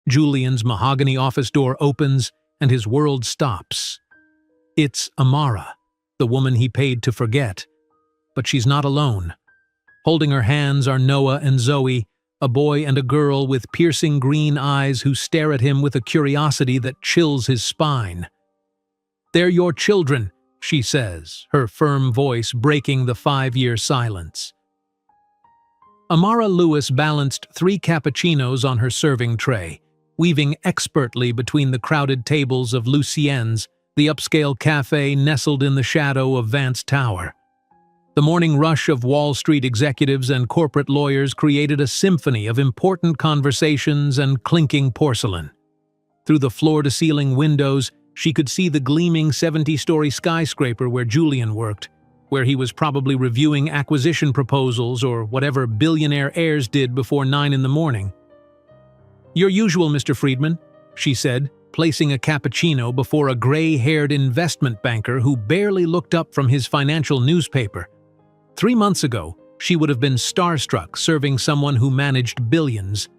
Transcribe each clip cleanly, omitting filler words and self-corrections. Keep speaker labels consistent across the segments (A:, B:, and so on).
A: Julian's mahogany office door opens, and his world stops. It's Amara, the woman he paid to forget. But she's not alone. Holding her hands are Noah and Zoe, a boy and a girl with piercing green eyes who stare at him with a curiosity that chills his spine. "They're your children," she says, her firm voice breaking the 5-year silence. Amara Lewis balanced 3 cappuccinos on her serving tray, weaving expertly between the crowded tables of Lucien's, the upscale cafe nestled in the shadow of Vance Tower. The morning rush of Wall Street executives and corporate lawyers created a symphony of important conversations and clinking porcelain. Through the floor-to-ceiling windows, she could see the gleaming 70-story skyscraper where Julian worked, where he was probably reviewing acquisition proposals or whatever billionaire heirs did before 9 in the morning. "Your usual, Mr. Friedman," she said, placing a cappuccino before a gray-haired investment banker who barely looked up from his financial newspaper. 3 months ago, she would have been starstruck serving someone who managed billions.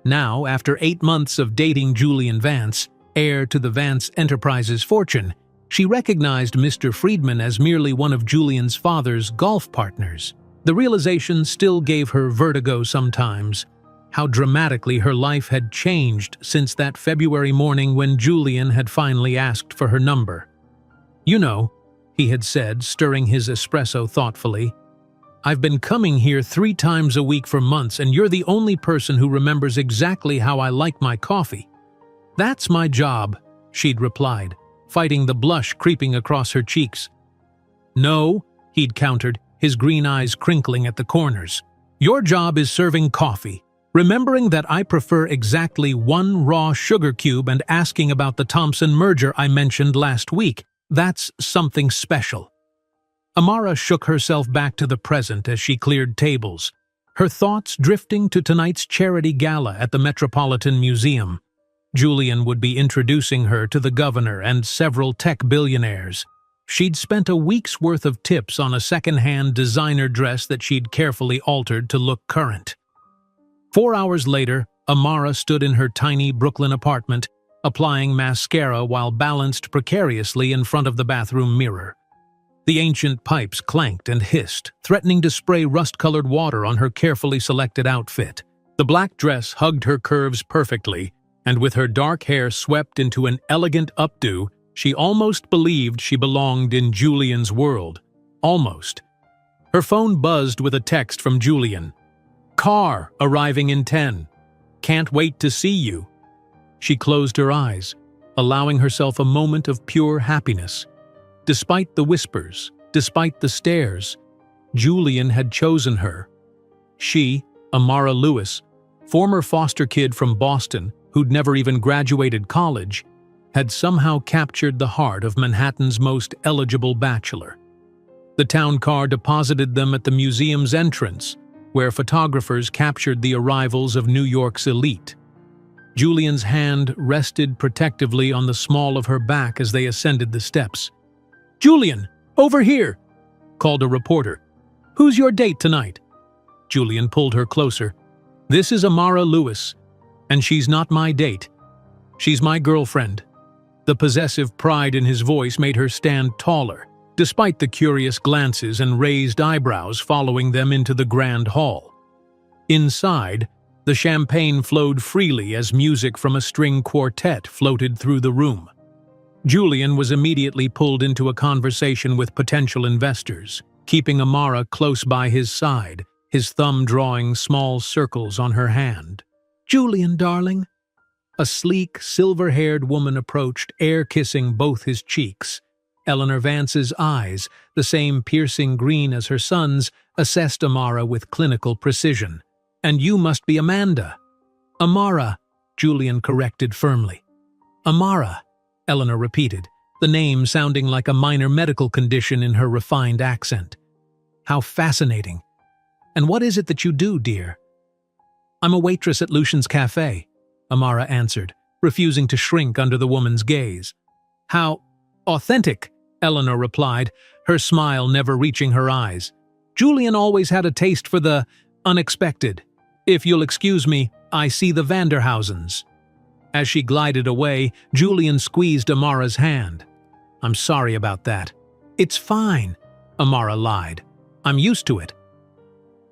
A: Now, after 8 months of dating Julian Vance, heir to the Vance Enterprises fortune, she recognized Mr. Friedman as merely one of Julian's father's golf partners. The realization still gave her vertigo sometimes. How dramatically her life had changed since that February morning when Julian had finally asked for her number. "You know," he had said, stirring his espresso thoughtfully, "I've been coming here 3 times a week for months, and you're the only person who remembers exactly how I like my coffee." "That's my job," she'd replied, fighting the blush creeping across her cheeks. "No," he'd countered, his green eyes crinkling at the corners. "Your job is serving coffee, remembering that I prefer exactly 1 raw sugar cube and asking about the Thompson merger I mentioned last week. That's something special." Amara shook herself back to the present as she cleared tables, her thoughts drifting to tonight's charity gala at the Metropolitan Museum. Julian would be introducing her to the governor and several tech billionaires. She'd spent a week's worth of tips on a second-hand designer dress that she'd carefully altered to look current. 4 hours later, Amara stood in her tiny Brooklyn apartment, applying mascara while balanced precariously in front of the bathroom mirror. The ancient pipes clanked and hissed, threatening to spray rust-colored water on her carefully selected outfit. The black dress hugged her curves perfectly, and with her dark hair swept into an elegant updo, she almost believed she belonged in Julian's world. Almost. Her phone buzzed with a text from Julian. "Car arriving in 10. Can't wait to see you." She closed her eyes, allowing herself a moment of pure happiness. Despite the whispers, despite the stares, Julian had chosen her. She, Amara Lewis, former foster kid from Boston who'd never even graduated college, had somehow captured the heart of Manhattan's most eligible bachelor. The town car deposited them at the museum's entrance, where photographers captured the arrivals of New York's elite. Julian's hand rested protectively on the small of her back as they ascended the steps. "Julian, over here!" called a reporter. "Who's your date tonight?" Julian pulled her closer. "This is Amara Lewis, and she's not my date. She's my girlfriend." The possessive pride in his voice made her stand taller, despite the curious glances and raised eyebrows following them into the grand hall. Inside, the champagne flowed freely as music from a string quartet floated through the room. Julian was immediately pulled into a conversation with potential investors, keeping Amara close by his side, his thumb drawing small circles on her hand. "Julian, darling." A sleek, silver-haired woman approached, air-kissing both his cheeks. Eleanor Vance's eyes, the same piercing green as her son's, assessed Amara with clinical precision. "And you must be Amanda." "Amara," Julian corrected firmly. "Amara," Eleanor repeated, the name sounding like a minor medical condition in her refined accent. "How fascinating. And what is it that you do, dear?" "I'm a waitress at Lucian's Cafe," Amara answered, refusing to shrink under the woman's gaze. "How authentic," Eleanor replied, her smile never reaching her eyes. "Julian always had a taste for the unexpected. If you'll excuse me, I see the Vanderhausens." As she glided away, Julian squeezed Amara's hand. "I'm sorry about that." "It's fine," Amara lied. "I'm used to it."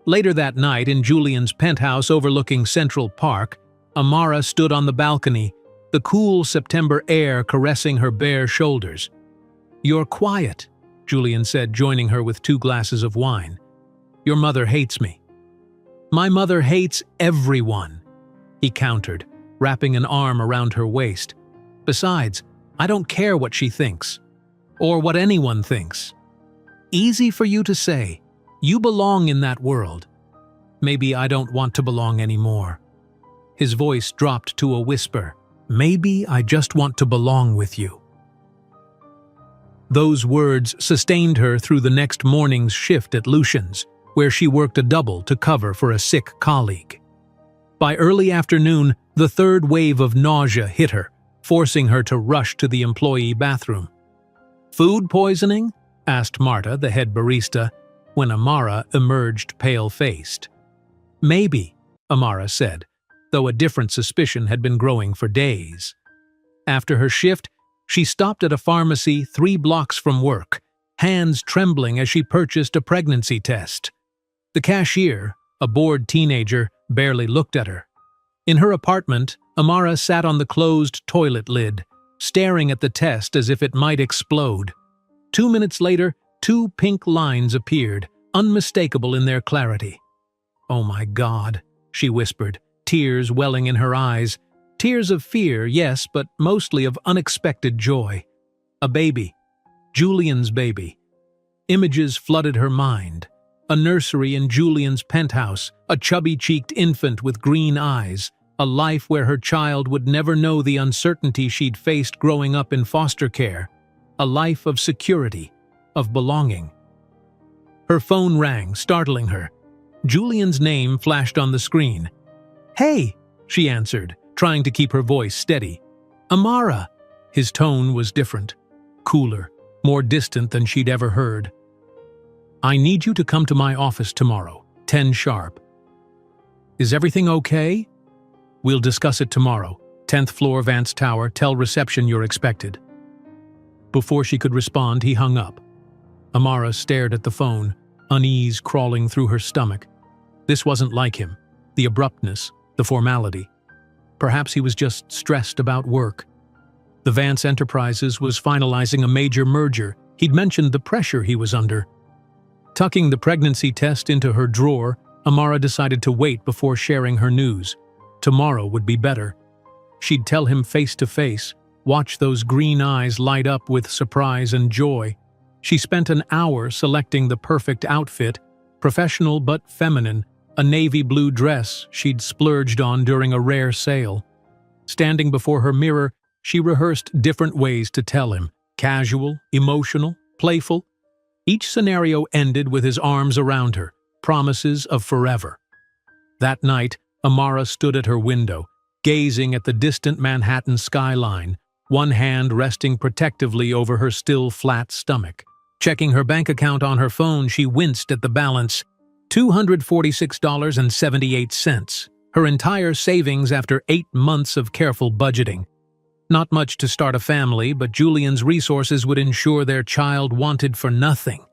A: Later that night, in Julian's penthouse overlooking Central Park, Amara stood on the balcony, the cool September air caressing her bare shoulders. "You're quiet," Julian said, joining her with 2 glasses of wine. "Your mother hates me." "My mother hates everyone," he countered, wrapping an arm around her waist. "Besides, I don't care what she thinks. Or what anyone thinks. Easy for you to say. You belong in that world. Maybe I don't want to belong anymore." His voice dropped to a whisper. "Maybe I just want to belong with you." Those words sustained her through the next morning's shift at Lucian's, where she worked a double to cover for a sick colleague. By early afternoon, the 3rd wave of nausea hit her, forcing her to rush to the employee bathroom. "Food poisoning?" asked Marta, the head barista, when Amara emerged pale-faced. "Maybe," Amara said, though a different suspicion had been growing for days. After her shift, she stopped at a pharmacy 3 blocks from work, hands trembling as she purchased a pregnancy test. The cashier, a bored teenager, barely looked at her. In her apartment, Amara sat on the closed toilet lid, staring at the test as if it might explode. 2 minutes later, 2 pink lines appeared, unmistakable in their clarity. "Oh my God," she whispered, tears welling in her eyes. Tears of fear, yes, but mostly of unexpected joy. A baby. Julian's baby. Images flooded her mind. A nursery in Julian's penthouse, a chubby-cheeked infant with green eyes, a life where her child would never know the uncertainty she'd faced growing up in foster care, a life of security, of belonging. Her phone rang, startling her. Julian's name flashed on the screen. "Hey," she answered, trying to keep her voice steady. "Amara." His tone was different, cooler, more distant than she'd ever heard. "I need you to come to my office tomorrow, 10 sharp. Is everything okay? We'll discuss it tomorrow. 10th floor, Vance Tower. Tell reception you're expected." Before she could respond, he hung up. Amara stared at the phone, unease crawling through her stomach. This wasn't like him. The abruptness, the formality. Perhaps he was just stressed about work. The Vance Enterprises was finalizing a major merger. He'd mentioned the pressure he was under. Tucking the pregnancy test into her drawer, Amara decided to wait before sharing her news. Tomorrow would be better. She'd tell him face to face, watch those green eyes light up with surprise and joy. She spent an hour selecting the perfect outfit, professional but feminine, a navy blue dress she'd splurged on during a rare sale. Standing before her mirror, she rehearsed different ways to tell him, casual, emotional, playful. Each scenario ended with his arms around her, promises of forever. That night, Amara stood at her window, gazing at the distant Manhattan skyline, one hand resting protectively over her still flat stomach. Checking her bank account on her phone, she winced at the balance, $246.78, her entire savings after 8 months of careful budgeting. Not much to start a family, but Julian's resources would ensure their child wanted for nothing.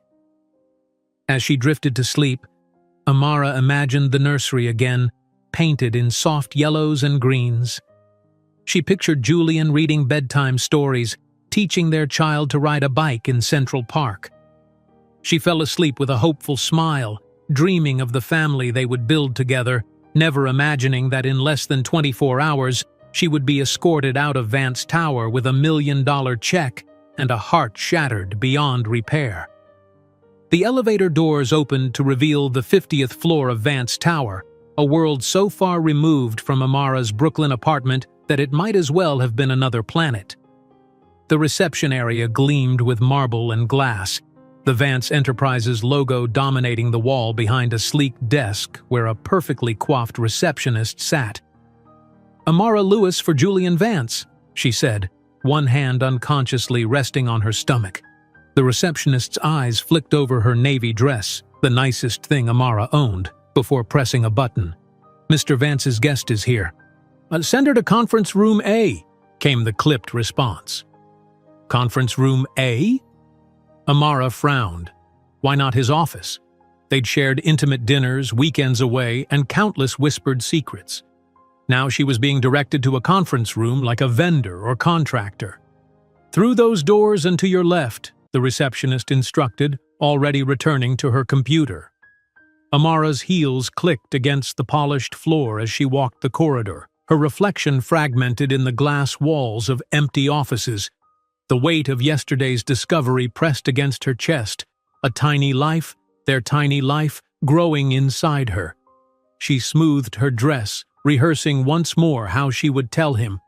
A: As she drifted to sleep, Amara imagined the nursery again, painted in soft yellows and greens. She pictured Julian reading bedtime stories, teaching their child to ride a bike in Central Park. She fell asleep with a hopeful smile, dreaming of the family they would build together, never imagining that in less than 24 hours, she would be escorted out of Vance Tower with $1 million check and a heart shattered beyond repair. The elevator doors opened to reveal the 50th floor of Vance Tower, a world so far removed from Amara's Brooklyn apartment that it might as well have been another planet. The reception area gleamed with marble and glass, the Vance Enterprises logo dominating the wall behind a sleek desk where a perfectly coiffed receptionist sat. "Amara Lewis for Julian Vance," she said, one hand unconsciously resting on her stomach. The receptionist's eyes flicked over her navy dress, the nicest thing Amara owned, before pressing a button. "Mr. Vance's guest is here." Send her to Conference Room A, came the clipped response. Conference Room A? Amara frowned. Why not his office? They'd shared intimate dinners, weekends away, and countless whispered secrets. Now she was being directed to a conference room like a vendor or contractor. Through those doors and to your left, the receptionist instructed, already returning to her computer. Amara's heels clicked against the polished floor as she walked the corridor, her reflection fragmented in the glass walls of empty offices. The weight of yesterday's discovery pressed against her chest, a tiny life, their tiny life, growing inside her. She smoothed her dress, rehearsing once more how she would tell him.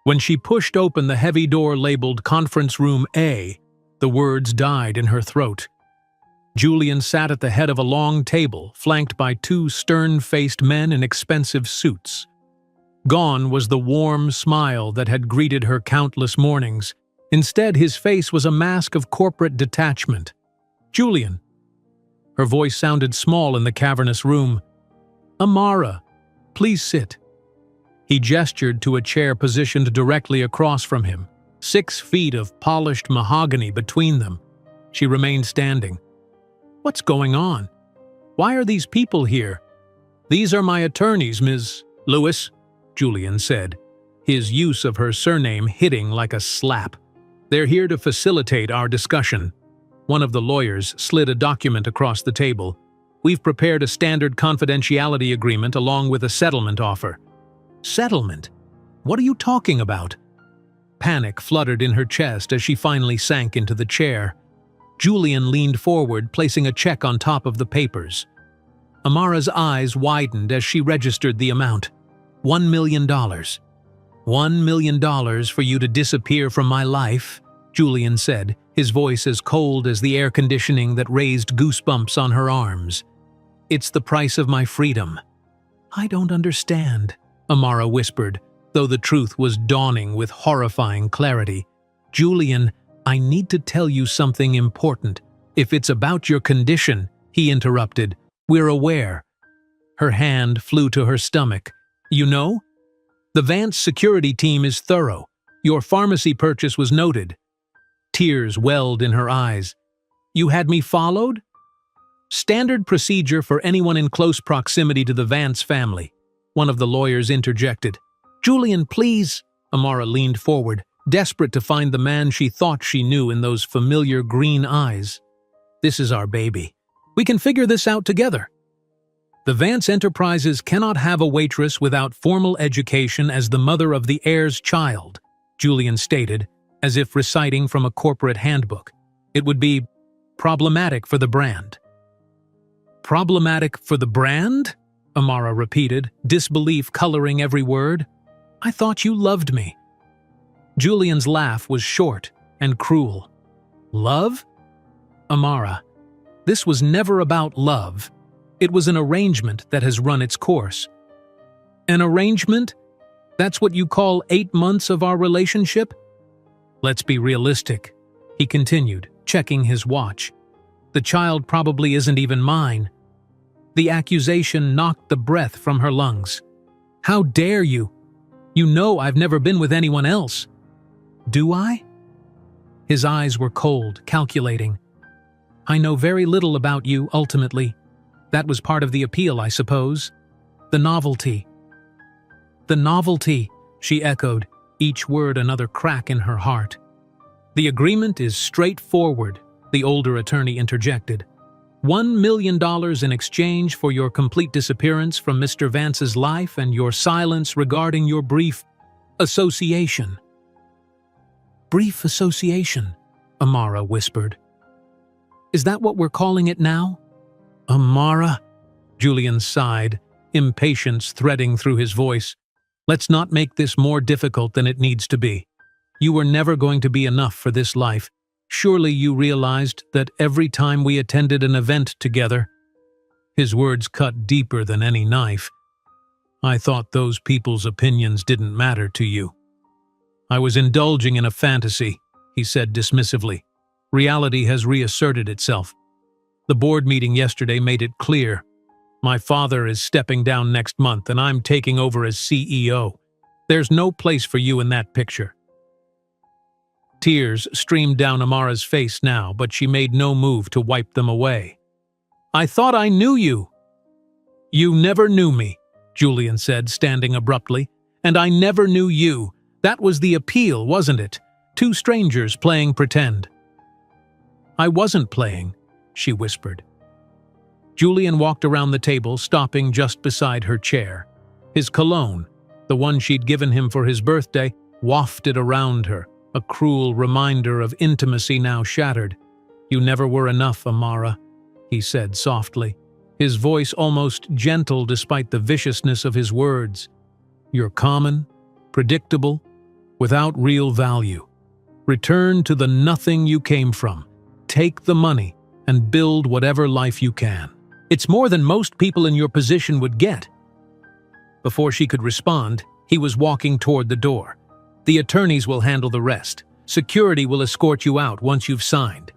A: When she pushed open the heavy door labeled Conference Room A, the words died in her throat. Julian sat at the head of a long table, flanked by two stern-faced men in expensive suits. Gone was the warm smile that had greeted her countless mornings. Instead, his face was a mask of corporate detachment. "Julian." Her voice sounded small in the cavernous room. "Amara, please sit." He gestured to a chair positioned directly across from him, 6 feet of polished mahogany between them. She remained standing. "What's going on? Why are these people here?" "These are my attorneys, Ms. Lewis," Julian said, his use of her surname hitting like a slap. "They're here to facilitate our discussion." One of the lawyers slid a document across the table. "We've prepared a standard confidentiality agreement along with a settlement offer." "Settlement? What are you talking about?" Panic fluttered in her chest as she finally sank into the chair. Julian leaned forward, placing a check on top of the papers. Amara's eyes widened as she registered the amount. $1 million. $1 million for you to disappear from my life, Julian said, his voice as cold as the air conditioning that raised goosebumps on her arms. "It's the price of my freedom." "I don't understand," Amara whispered, though the truth was dawning with horrifying clarity. "Julian, I need to tell you something important. If it's about your condition," he interrupted, "we're aware." Her hand flew to her stomach. "You know? The Vance security team is thorough. Your pharmacy purchase was noted." Tears welled in her eyes. "You had me followed?" "Standard procedure for anyone in close proximity to the Vance family," one of the lawyers interjected. "Julian, please." Amara leaned forward, desperate to find the man she thought she knew in those familiar green eyes. "This is our baby. We can figure this out together." "The Vance Enterprises cannot have a waitress without formal education as the mother of the heir's child," Julian stated, as if reciting from a corporate handbook. "It would be problematic for the brand." "Problematic for the brand?" Amara repeated, disbelief coloring every word. "I thought you loved me." Julian's laugh was short and cruel. "Love? Amara, this was never about love. It was an arrangement that has run its course." "An arrangement? That's what you call 8 months of our relationship?" "Let's be realistic," he continued, checking his watch. "The child probably isn't even mine." The accusation knocked the breath from her lungs. "How dare you? You know I've never been with anyone else." "Do I?" His eyes were cold, calculating. "I know very little about you, ultimately. That was part of the appeal, I suppose. The novelty." "The novelty," she echoed, each word another crack in her heart. "The agreement is straightforward," the older attorney interjected. $1 million in exchange for your complete disappearance from Mr. Vance's life and your silence regarding your brief association." "Brief association," Amara whispered. "Is that what we're calling it now?" "Amara," Julian sighed, impatience threading through his voice. "Let's not make this more difficult than it needs to be. You were never going to be enough for this life. Surely you realized that every time we attended an event together—" His words cut deeper than any knife. "I thought those people's opinions didn't matter to you." "I was indulging in a fantasy," he said dismissively. "Reality has reasserted itself. The board meeting yesterday made it clear. My father is stepping down next month and I'm taking over as CEO. There's no place for you in that picture." Tears streamed down Amara's face now, but she made no move to wipe them away. "I thought I knew you." "You never knew me," Julian said, standing abruptly. "And I never knew you. That was the appeal, wasn't it? Two strangers playing pretend." "I wasn't playing," she whispered. Julian walked around the table, stopping just beside her chair. His cologne, the one she'd given him for his birthday, wafted around her, a cruel reminder of intimacy now shattered. "You never were enough, Amara," he said softly, his voice almost gentle despite the viciousness of his words. "You're common, predictable, without real value. Return to the nothing you came from. Take the money and build whatever life you can. It's more than most people in your position would get." Before she could respond, he was walking toward the door. "The attorneys will handle the rest. Security will escort you out once you've signed."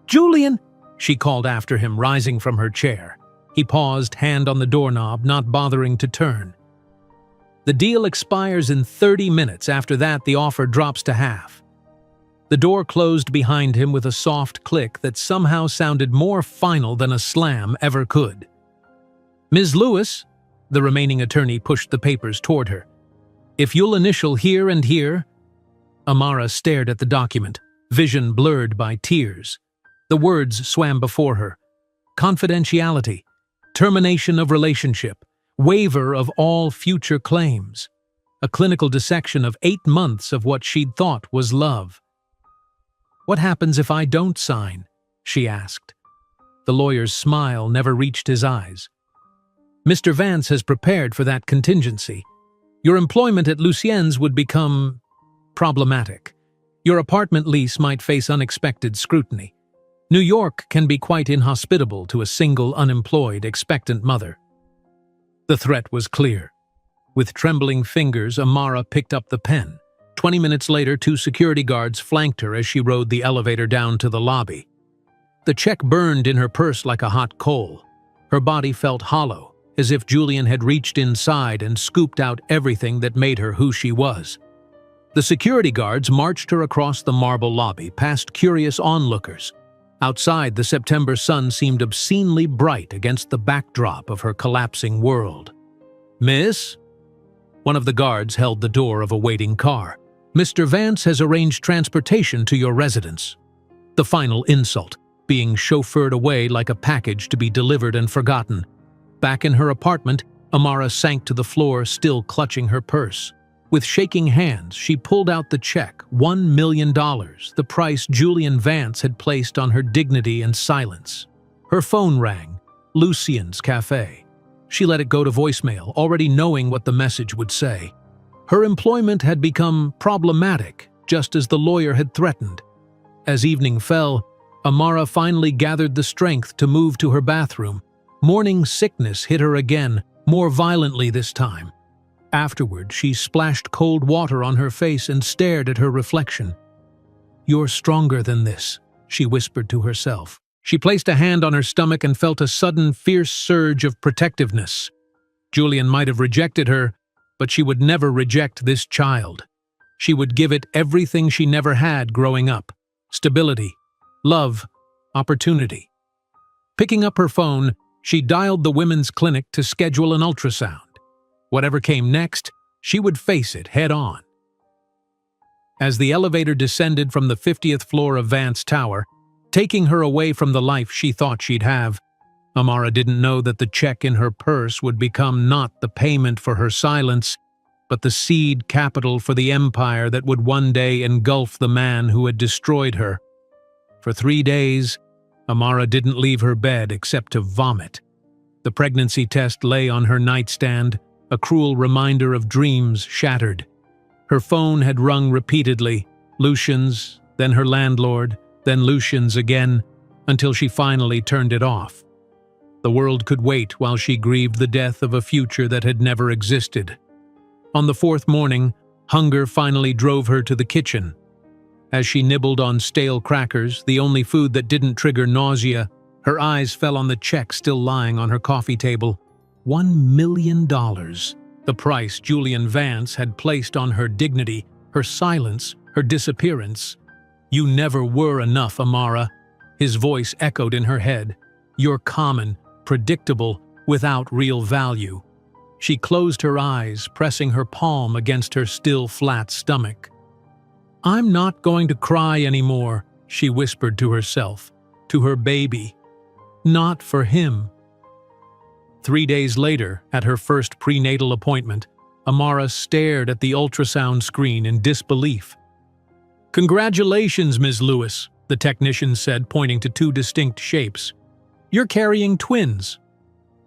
A: "Julian!" she called after him, rising from her chair. He paused, hand on the doorknob, not bothering to turn. "The deal expires in 30 minutes. After that, the offer drops to half." The door closed behind him with a soft click that somehow sounded more final than a slam ever could. "Ms. Lewis," the remaining attorney pushed the papers toward her. "If you'll initial here and here." Amara stared at the document, vision blurred by tears. The words swam before her. Confidentiality, termination of relationship, waiver of all future claims. A clinical dissection of 8 months of what she'd thought was love. "What happens if I don't sign?" she asked. The lawyer's smile never reached his eyes. "Mr. Vance has prepared for that contingency. Your employment at Lucien's would become problematic. Your apartment lease might face unexpected scrutiny. New York can be quite inhospitable to a single, unemployed, expectant mother." The threat was clear. With trembling fingers, Amara picked up the pen. 20 minutes later, 2 security guards flanked her as she rode the elevator down to the lobby. The check burned in her purse like a hot coal. Her body felt hollow, as if Julian had reached inside and scooped out everything that made her who she was. The security guards marched her across the marble lobby, past curious onlookers. Outside, the September sun seemed obscenely bright against the backdrop of her collapsing world. "Miss?" One of the guards held the door of a waiting car. "Mr. Vance has arranged transportation to your residence." The final insult, being chauffeured away like a package to be delivered and forgotten. Back in her apartment, Amara sank to the floor, still clutching her purse. With shaking hands, she pulled out the check, $1 million, the price Julian Vance had placed on her dignity and silence. Her phone rang, Lucien's Cafe. She let it go to voicemail, already knowing what the message would say. Her employment had become problematic, just as the lawyer had threatened. As evening fell, Amara finally gathered the strength to move to her bathroom. Morning sickness hit her again, more violently this time. Afterward, she splashed cold water on her face and stared at her reflection. "You're stronger than this," she whispered to herself. She placed a hand on her stomach and felt a sudden, fierce surge of protectiveness. Julian might have rejected her, but she would never reject this child. She would give it everything she never had growing up: stability, love, opportunity. Picking up her phone, she dialed the women's clinic to schedule an ultrasound. Whatever came next, she would face it head-on. As the elevator descended from the 50th floor of Vance Tower, taking her away from the life she thought she'd have, Amara didn't know that the check in her purse would become not the payment for her silence, but the seed capital for the empire that would one day engulf the man who had destroyed her. For 3 days, Amara didn't leave her bed except to vomit. The pregnancy test lay on her nightstand, a cruel reminder of dreams shattered. Her phone had rung repeatedly, Lucien's, then her landlord, then Lucien's again, until she finally turned it off. The world could wait while she grieved the death of a future that had never existed. On the 4th morning, hunger finally drove her to the kitchen. As she nibbled on stale crackers, the only food that didn't trigger nausea, her eyes fell on the check still lying on her coffee table. $1 million. The price Julian Vance had placed on her dignity, her silence, her disappearance. "You never were enough, Amara," his voice echoed in her head. "You're common, predictable, without real value." She closed her eyes, pressing her palm against her still flat stomach. "I'm not going to cry anymore," she whispered to herself, to her baby. "Not for him." 3 days later, at her first prenatal appointment, Amara stared at the ultrasound screen in disbelief. "Congratulations, Ms. Lewis," the technician said, pointing to 2 distinct shapes. "You're carrying twins."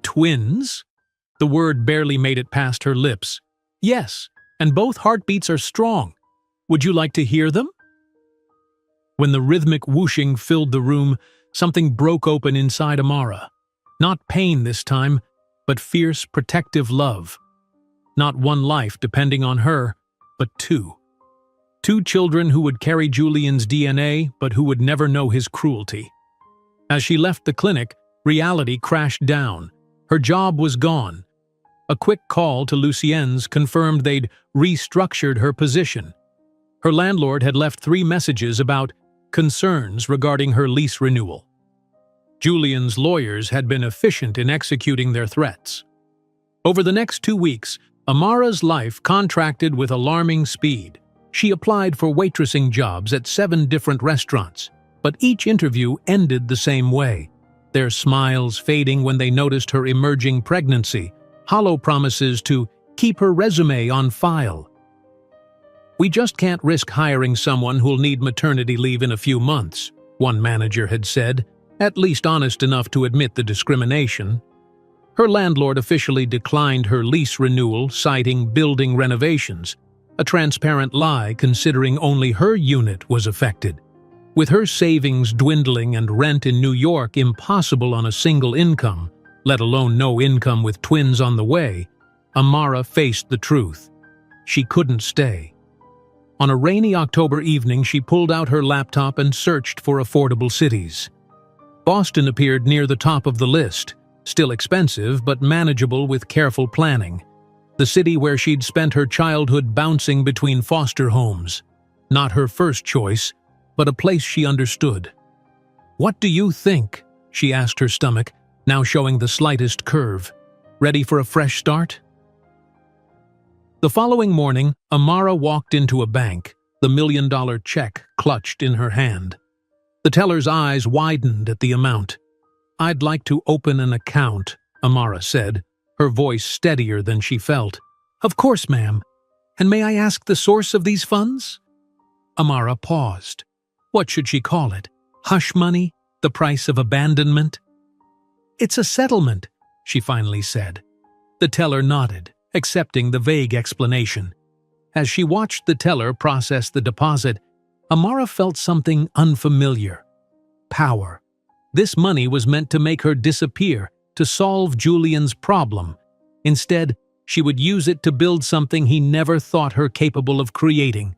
A: "Twins?" The word barely made it past her lips. "Yes, and both heartbeats are strong. Would you like to hear them?" When the rhythmic whooshing filled the room, something broke open inside Amara. Not pain this time, but fierce, protective love. Not one life depending on her, but 2. 2 children who would carry Julian's DNA, but who would never know his cruelty. As she left the clinic, reality crashed down. Her job was gone. A quick call to Lucien's confirmed they'd restructured her position. Her landlord had left 3 messages about concerns regarding her lease renewal. Julian's lawyers had been efficient in executing their threats. Over the next 2 weeks, Amara's life contracted with alarming speed. She applied for waitressing jobs at 7 different restaurants, but each interview ended the same way, their smiles fading when they noticed her emerging pregnancy, hollow promises to keep her resume on file. "We just can't risk hiring someone who'll need maternity leave in a few months," one manager had said, at least honest enough to admit the discrimination. Her landlord officially declined her lease renewal, citing building renovations, a transparent lie considering only her unit was affected. With her savings dwindling and rent in New York impossible on a single income, let alone no income with twins on the way, Amara faced the truth. She couldn't stay. On a rainy October evening, she pulled out her laptop and searched for affordable cities. Boston appeared near the top of the list, still expensive but manageable with careful planning. The city where she'd spent her childhood bouncing between foster homes. Not her first choice, but a place she understood. "What do you think?" she asked her stomach, now showing the slightest curve. "Ready for a fresh start?" The following morning, Amara walked into a bank, the $1 million check clutched in her hand. The teller's eyes widened at the amount. "I'd like to open an account," Amara said, her voice steadier than she felt. "Of course, ma'am. And may I ask the source of these funds?" Amara paused. What should she call it? Hush money? The price of abandonment? "It's a settlement," she finally said. The teller nodded, accepting the vague explanation. As she watched the teller process the deposit, Amara felt something unfamiliar. Power. This money was meant to make her disappear, to solve Julian's problem. Instead, she would use it to build something he never thought her capable of creating.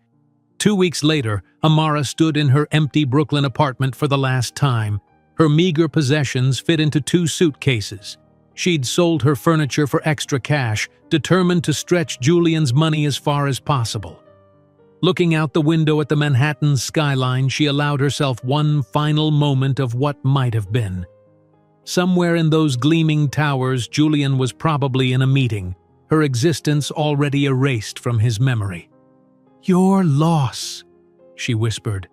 A: 2 weeks later, Amara stood in her empty Brooklyn apartment for the last time. Her meager possessions fit into 2 suitcases. She'd sold her furniture for extra cash, determined to stretch Julian's money as far as possible. Looking out the window at the Manhattan skyline, she allowed herself one final moment of what might have been. Somewhere in those gleaming towers, Julian was probably in a meeting, her existence already erased from his memory. "Your loss," she whispered,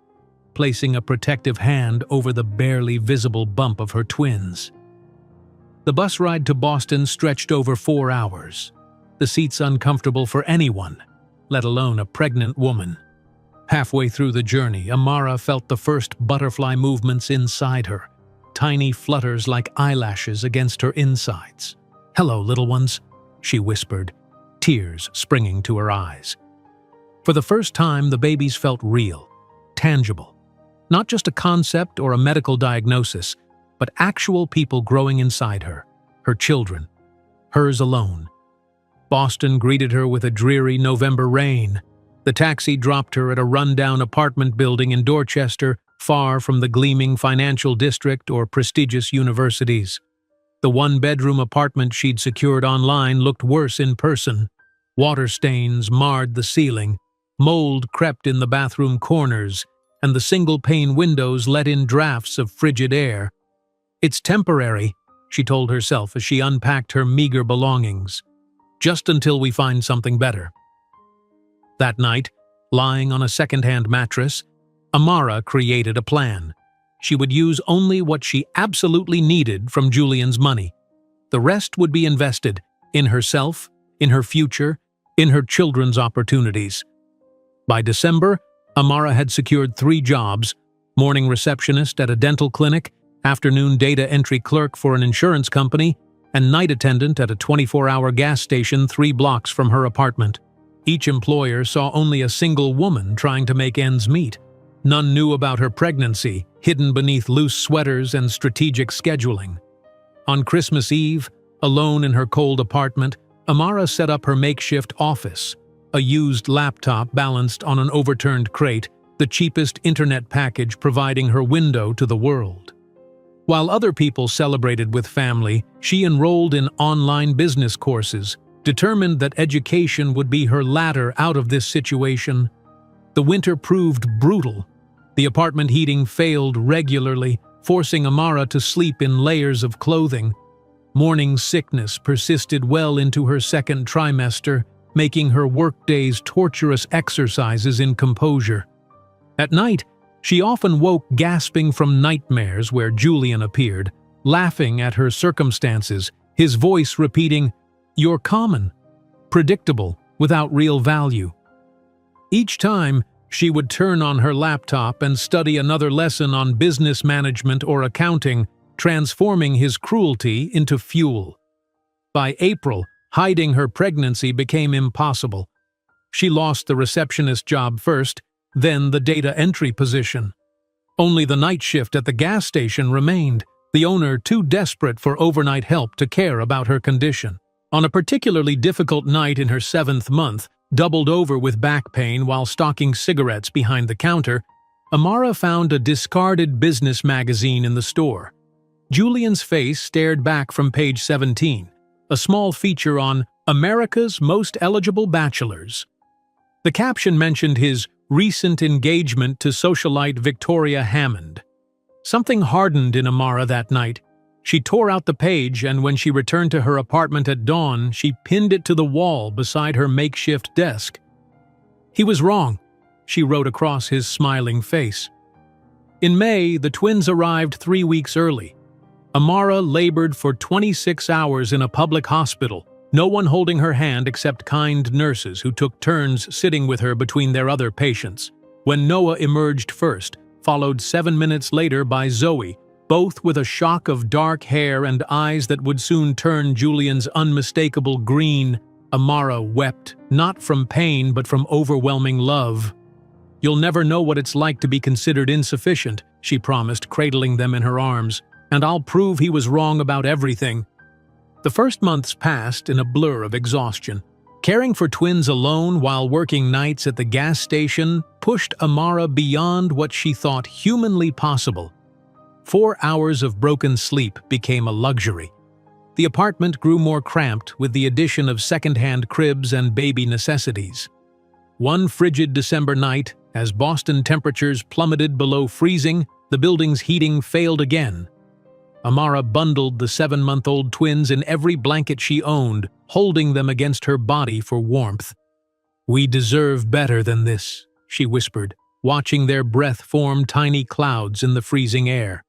A: placing a protective hand over the barely visible bump of her twins. The bus ride to Boston stretched over 4 hours, the seats uncomfortable for anyone, let alone a pregnant woman. Halfway through the journey, Amara felt the first butterfly movements inside her, tiny flutters like eyelashes against her insides. "Hello, little ones," she whispered, tears springing to her eyes. For the first time, the babies felt real, tangible. Not just a concept or a medical diagnosis, but actual people growing inside her, her children, hers alone. Boston greeted her with a dreary November rain. The taxi dropped her at a rundown apartment building in Dorchester, far from the gleaming financial district or prestigious universities. The 1-bedroom apartment she'd secured online looked worse in person. Water stains marred the ceiling, mold crept in the bathroom corners, and the single-pane windows let in drafts of frigid air. "It's temporary," she told herself as she unpacked her meager belongings. "Just until we find something better." That night, lying on a second-hand mattress, Amara created a plan. She would use only what she absolutely needed from Julian's money. The rest would be invested in herself, in her future, in her children's opportunities. By December, Amara had secured 3 jobs: morning receptionist at a dental clinic, afternoon data entry clerk for an insurance company, and night attendant at a 24-hour gas station 3 blocks from her apartment. Each employer saw only a single woman trying to make ends meet. None knew about her pregnancy, hidden beneath loose sweaters and strategic scheduling. On Christmas Eve, alone in her cold apartment, Amara set up her makeshift office, a used laptop balanced on an overturned crate, the cheapest internet package providing her window to the world. While other people celebrated with family, she enrolled in online business courses, determined that education would be her ladder out of this situation. The winter proved brutal. The apartment heating failed regularly, forcing Amara to sleep in layers of clothing. Morning sickness persisted well into her second trimester, making her workdays torturous exercises in composure. At night, she often woke gasping from nightmares where Julian appeared, laughing at her circumstances, his voice repeating, "You're common, predictable, without real value." Each time, she would turn on her laptop and study another lesson on business management or accounting, transforming his cruelty into fuel. By April, hiding her pregnancy became impossible. She lost the receptionist job first, then the data entry position. Only the night shift at the gas station remained, the owner too desperate for overnight help to care about her condition. On a particularly difficult night in her 7th month, doubled over with back pain while stocking cigarettes behind the counter, Amara found a discarded business magazine in the store. Julian's face stared back from page 17, a small feature on America's Most Eligible Bachelors. The caption mentioned his recent engagement to socialite Victoria Hammond. Something hardened in Amara that night. She tore out the page, and when she returned to her apartment at dawn, she pinned it to the wall beside her makeshift desk. "He was wrong," she wrote across his smiling face. In May, the twins arrived 3 weeks early. Amara labored for 26 hours in a public hospital, no one holding her hand except kind nurses who took turns sitting with her between their other patients. When Noah emerged first, followed 7 minutes later by Zoe, both with a shock of dark hair and eyes that would soon turn Julian's unmistakable green, Amara wept, not from pain but from overwhelming love. "You'll never know what it's like to be considered insufficient," she promised, cradling them in her arms, "and I'll prove he was wrong about everything." The first months passed in a blur of exhaustion. Caring for twins alone while working nights at the gas station pushed Amara beyond what she thought humanly possible. 4 hours of broken sleep became a luxury. The apartment grew more cramped with the addition of second-hand cribs and baby necessities. One frigid December night, as Boston temperatures plummeted below freezing, the building's heating failed again. Amara bundled the 7-month-old twins in every blanket she owned, holding them against her body for warmth. "We deserve better than this," she whispered, watching their breath form tiny clouds in the freezing air.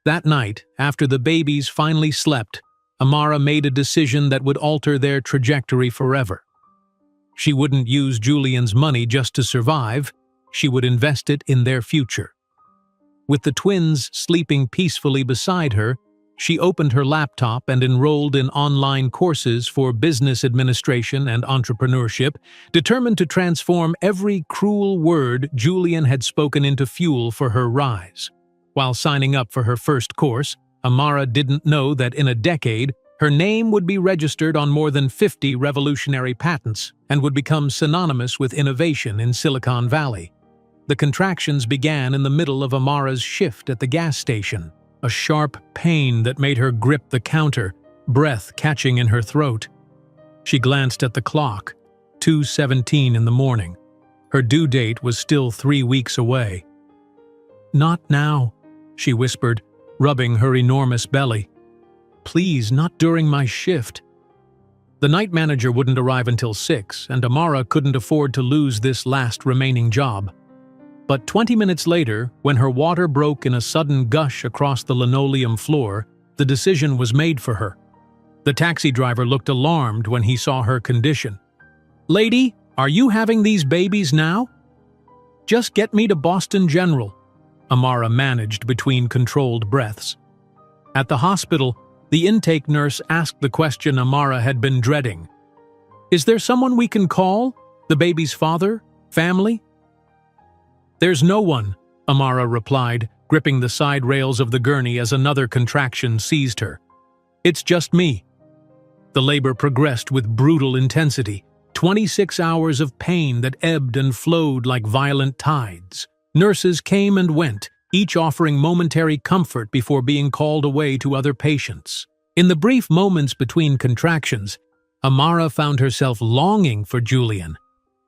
A: That night, after the babies finally slept, Amara made a decision that would alter their trajectory forever. She wouldn't use Julian's money just to survive, she would invest it in their future. With the twins sleeping peacefully beside her, she opened her laptop and enrolled in online courses for business administration and entrepreneurship, determined to transform every cruel word Julian had spoken into fuel for her rise. While signing up for her first course, Amara didn't know that in a decade, her name would be registered on more than 50 revolutionary patents and would become synonymous with innovation in Silicon Valley. The contractions began in the middle of Amara's shift at the gas station, a sharp pain that made her grip the counter, breath catching in her throat. She glanced at the clock, 2:17 in the morning. Her due date was still 3 weeks away. "Not now," she whispered, rubbing her enormous belly. "Please, not during my shift." The night manager wouldn't arrive until 6, and Amara couldn't afford to lose this last remaining job. But 20 minutes later, when her water broke in a sudden gush across the linoleum floor, the decision was made for her. The taxi driver looked alarmed when he saw her condition. "Lady, are you having these babies now?" "Just get me to Boston General," Amara managed between controlled breaths. At the hospital, the intake nurse asked the question Amara had been dreading. "Is there someone we can call? The baby's father? Family?" "There's no one," Amara replied, gripping the side rails of the gurney as another contraction seized her. "It's just me." The labor progressed with brutal intensity, 26 hours of pain that ebbed and flowed like violent tides. Nurses came and went, each offering momentary comfort before being called away to other patients. In the brief moments between contractions, Amara found herself longing for Julian.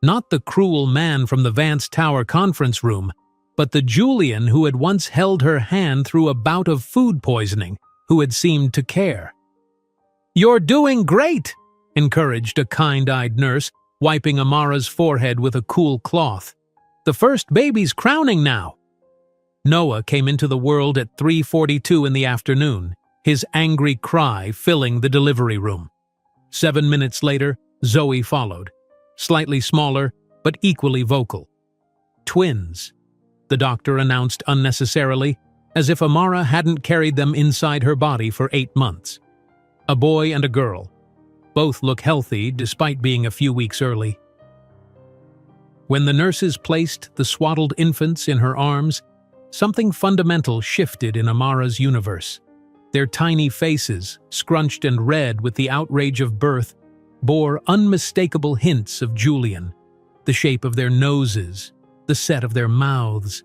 A: Not the cruel man from the Vance Tower conference room, but the Julian who had once held her hand through a bout of food poisoning, who had seemed to care. "You're doing great," encouraged a kind-eyed nurse, wiping Amara's forehead with a cool cloth. "The first baby's crowning now." Noah came into the world at 3:42 in the afternoon, his angry cry filling the delivery room. 7 minutes later, Zoe followed, slightly smaller but equally vocal. "Twins," the doctor announced unnecessarily, as if Amara hadn't carried them inside her body for 8 months. "A boy and a girl. Both look healthy despite being a few weeks early." When the nurses placed the swaddled infants in her arms, something fundamental shifted in Amara's universe. Their tiny faces, scrunched and red with the outrage of birth, bore unmistakable hints of Julian, the shape of their noses, the set of their mouths.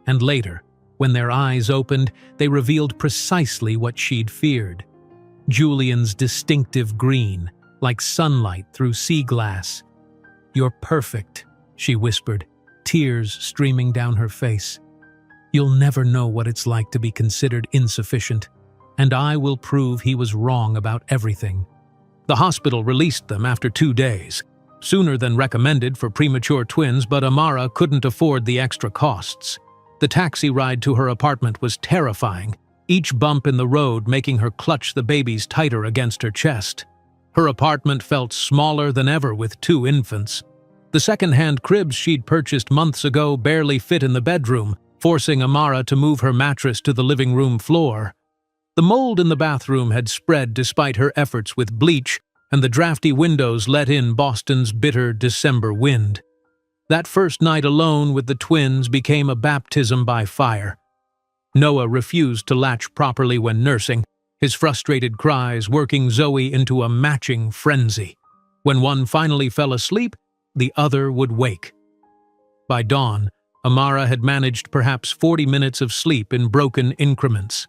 A: And later, when their eyes opened, they revealed precisely what she'd feared. Julian's distinctive green, like sunlight through sea glass. "You're perfect," she whispered, tears streaming down her face. "You'll never know what it's like to be considered insufficient, and I will prove he was wrong about everything." The hospital released them after 2 days, sooner than recommended for premature twins, but Amara couldn't afford the extra costs. The taxi ride to her apartment was terrifying, each bump in the road making her clutch the babies tighter against her chest. Her apartment felt smaller than ever with 2 infants. The second-hand cribs she'd purchased months ago barely fit in the bedroom, forcing Amara to move her mattress to the living room floor. The mold in the bathroom had spread despite her efforts with bleach, and the drafty windows let in Boston's bitter December wind. That first night alone with the twins became a baptism by fire. Noah refused to latch properly when nursing, his frustrated cries working Zoe into a matching frenzy. When one finally fell asleep, the other would wake. By dawn, Amara had managed perhaps 40 minutes of sleep in broken increments.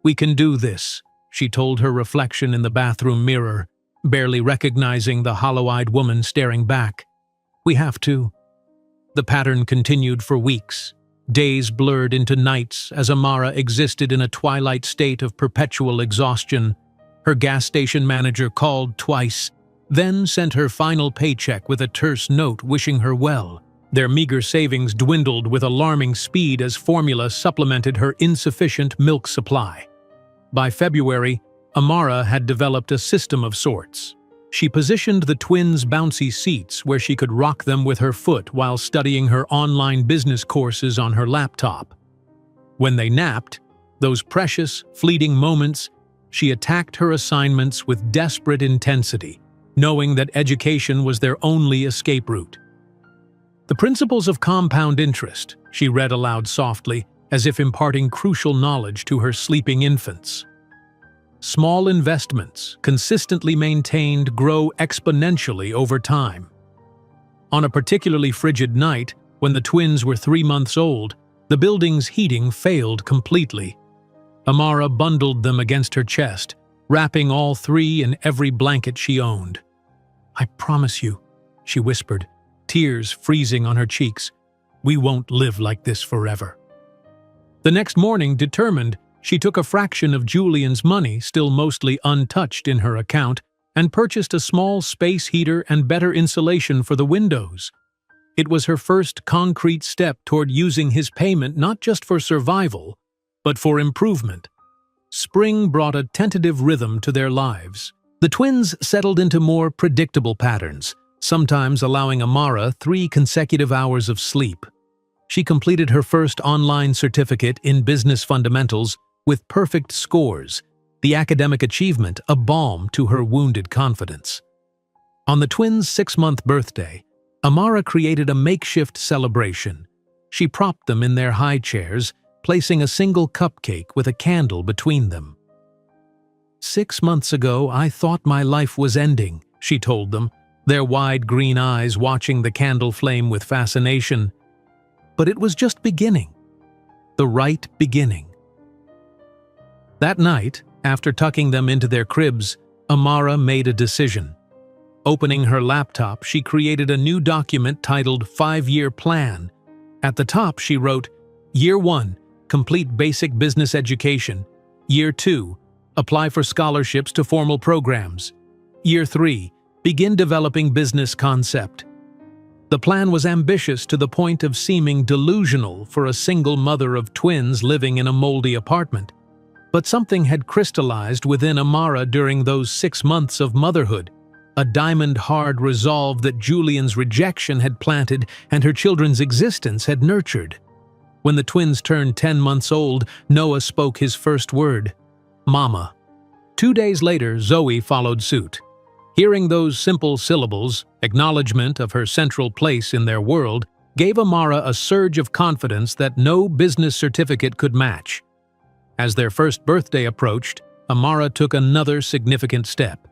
A: "We can do this," she told her reflection in the bathroom mirror, barely recognizing the hollow-eyed woman staring back. "We have to." The pattern continued for weeks. Days blurred into nights as Amara existed in a twilight state of perpetual exhaustion. Her gas station manager called twice, then sent her final paycheck with a terse note wishing her well. Their meager savings dwindled with alarming speed as formula supplemented her insufficient milk supply. By February, Amara had developed a system of sorts. She positioned the twins' bouncy seats where she could rock them with her foot while studying her online business courses on her laptop. When they napped, those precious, fleeting moments, she attacked her assignments with desperate intensity, knowing that education was their only escape route. "The principles of compound interest," she read aloud softly, as if imparting crucial knowledge to her sleeping infants. "Small investments, consistently maintained, grow exponentially over time." On a particularly frigid night, when the twins were 3 months old, the building's heating failed completely. Amara bundled them against her chest, wrapping all three in every blanket she owned. "I promise you," she whispered, tears freezing on her cheeks, "we won't live like this forever." The next morning, determined, she took a fraction of Julian's money, still mostly untouched in her account, and purchased a small space heater and better insulation for the windows. It was her first concrete step toward using his payment not just for survival, but for improvement. Spring brought a tentative rhythm to their lives. The twins settled into more predictable patterns, sometimes allowing Amara 3 consecutive hours of sleep. She completed her first online certificate in business fundamentals with perfect scores, the academic achievement a balm to her wounded confidence. On the twins' 6-month birthday, Amara created a makeshift celebration. She propped them in their high chairs, placing a single cupcake with a candle between them. "6 months ago, I thought my life was ending," she told them, their wide green eyes watching the candle flame with fascination. "But it was just beginning. The right beginning." That night, after tucking them into their cribs, Amara made a decision. Opening her laptop, she created a new document titled 5-Year Plan. At the top, she wrote, "Year 1, complete basic business education. Year 2, apply for scholarships to formal programs. Year 3, begin developing business concept." The plan was ambitious to the point of seeming delusional for a single mother of twins living in a moldy apartment. But something had crystallized within Amara during those 6 months of motherhood, a diamond-hard resolve that Julian's rejection had planted and her children's existence had nurtured. When the twins turned 10 months old, Noah spoke his first word, "Mama." 2 days later, Zoe followed suit. Hearing those simple syllables, acknowledgement of her central place in their world, gave Amara a surge of confidence that no business certificate could match. As their first birthday approached, Amara took another significant step.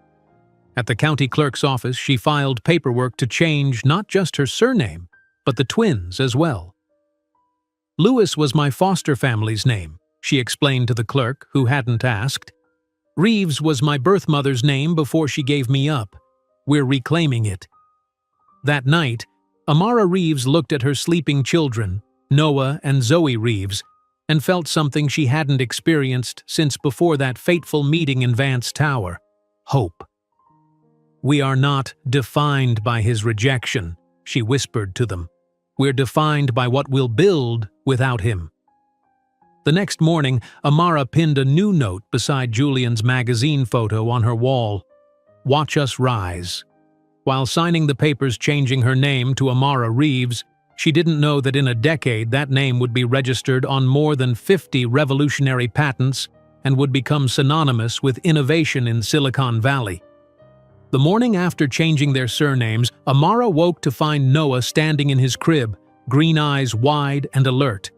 A: At the county clerk's office, she filed paperwork to change not just her surname, but the twins as well. "Lewis was my foster family's name," she explained to the clerk, who hadn't asked. "Reeves was my birth mother's name before she gave me up. We're reclaiming it." That night, Amara Reeves looked at her sleeping children, Noah and Zoe Reeves, and felt something she hadn't experienced since before that fateful meeting in Vance Tower: hope. "We are not defined by his rejection," she whispered to them. "We're defined by what we'll build without him." The next morning, Amara pinned a new note beside Julian's magazine photo on her wall: "Watch us rise." While signing the papers changing her name to Amara Reeves, she didn't know that in a decade that name would be registered on more than 50 revolutionary patents and would become synonymous with innovation in Silicon Valley. The morning after changing their surnames, Amara woke to find Noah standing in his crib, green eyes wide and alert.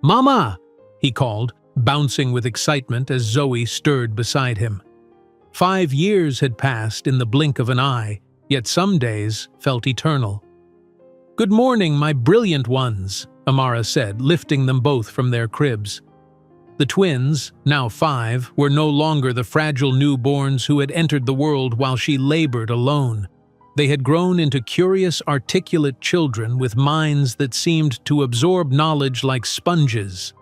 A: "Mama!" he called, bouncing with excitement as Zoe stirred beside him. 5 years had passed in the blink of an eye, yet some days felt eternal. "Good morning, my brilliant ones," Amara said, lifting them both from their cribs. The twins, now 5, were no longer the fragile newborns who had entered the world while she labored alone. They had grown into curious, articulate children with minds that seemed to absorb knowledge like sponges.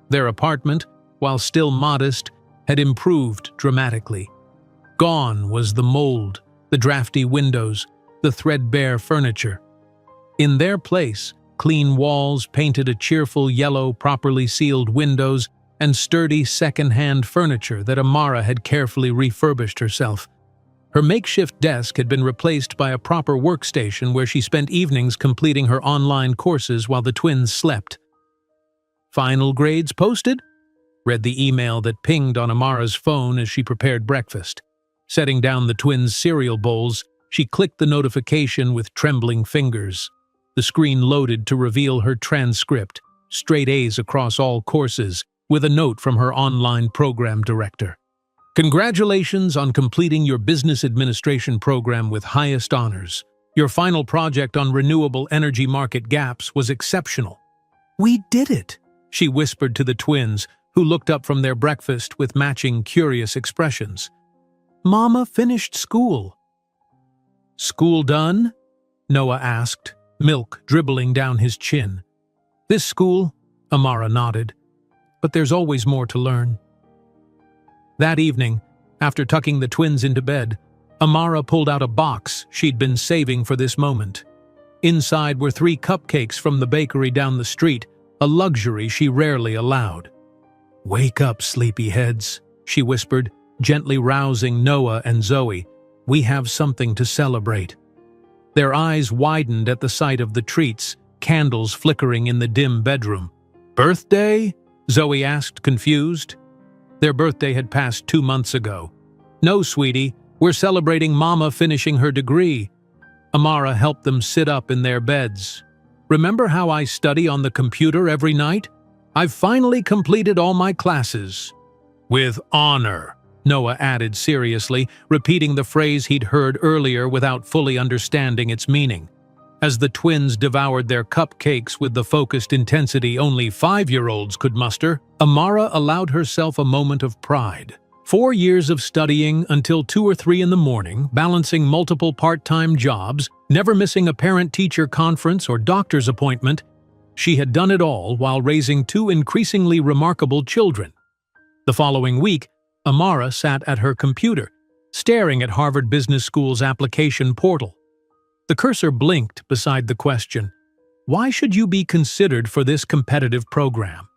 A: Their apartment, while still modest, had improved dramatically. Gone was the mold, the drafty windows, the threadbare furniture. In their place, clean walls painted a cheerful yellow, properly sealed windows, and sturdy second-hand furniture that Amara had carefully refurbished herself. Her makeshift desk had been replaced by a proper workstation where she spent evenings completing her online courses while the twins slept. "Final grades posted?" read the email that pinged on Amara's phone as she prepared breakfast. Setting down the twins' cereal bowls, she clicked the notification with trembling fingers. The screen loaded to reveal her transcript, straight A's across all courses, with a note from her online program director. "Congratulations on completing your business administration program with highest honors. Your final project on renewable energy market gaps was exceptional." "We did it," she whispered to the twins, who looked up from their breakfast with matching curious expressions. Mama finished school." "School done?" Noah asked, milk dribbling down his chin. "This school," Amara nodded, "but there's always more to learn." That evening, after tucking the twins into bed, Amara pulled out a box she'd been saving for this moment. Inside were 3 cupcakes from the bakery down the street, a luxury she rarely allowed. "Wake up, sleepyheads," she whispered, gently rousing Noah and Zoe. "We have something to celebrate." Their eyes widened at the sight of the treats, candles flickering in the dim bedroom. "Birthday?" Zoe asked, confused. Their birthday had passed 2 months ago. "No, sweetie, we're celebrating Mama finishing her degree." Amara helped them sit up in their beds. "Remember how I study on the computer every night? I've finally completed all my classes." "With honor," Noah added seriously, repeating the phrase he'd heard earlier without fully understanding its meaning. As the twins devoured their cupcakes with the focused intensity only 5-year-olds could muster, Amara allowed herself a moment of pride. 4 years of studying until 2 or 3 in the morning, balancing multiple part-time jobs, never missing a parent-teacher conference or doctor's appointment, she had done it all while raising 2 increasingly remarkable children. The following week, Amara sat at her computer, staring at Harvard Business School's application portal. The cursor blinked beside the question, "Why should you be considered for this competitive program?"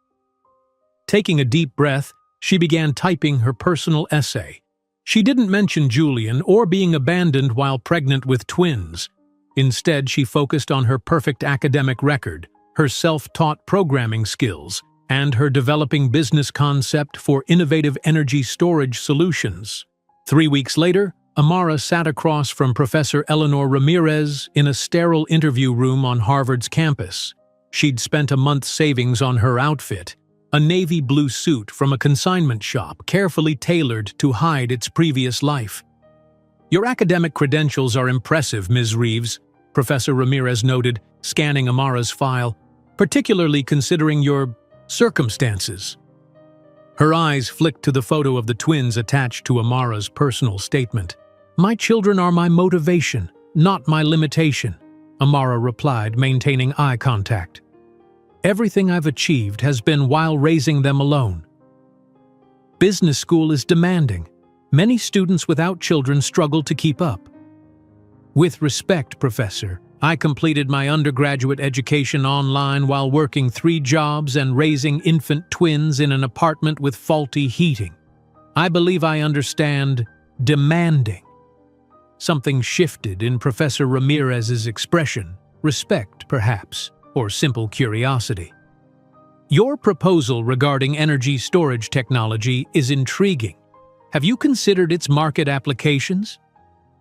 A: Taking a deep breath, she began typing her personal essay. She didn't mention Julian or being abandoned while pregnant with twins. Instead, she focused on her perfect academic record, her self-taught programming skills, and her developing business concept for innovative energy storage solutions. 3 weeks later, Amara sat across from Professor Eleanor Ramirez in a sterile interview room on Harvard's campus. She'd spent a month's savings on her outfit, a navy blue suit from a consignment shop carefully tailored to hide its previous life. "Your academic credentials are impressive, Ms. Reeves," Professor Ramirez noted, scanning Amara's file, "particularly considering your circumstances." Her eyes flicked to the photo of the twins attached to Amara's personal statement. "My children are my motivation, not my limitation," Amara replied, maintaining eye contact. "Everything I've achieved has been while raising them alone." Business school is demanding. Many students without children struggle to keep up. "With respect, Professor, I completed my undergraduate education online while working 3 jobs and raising infant twins in an apartment with faulty heating. I believe I understand demanding." Something shifted in Professor Ramirez's expression, respect, perhaps, or simple curiosity. "Your proposal regarding energy storage technology is intriguing. Have you considered its market applications?"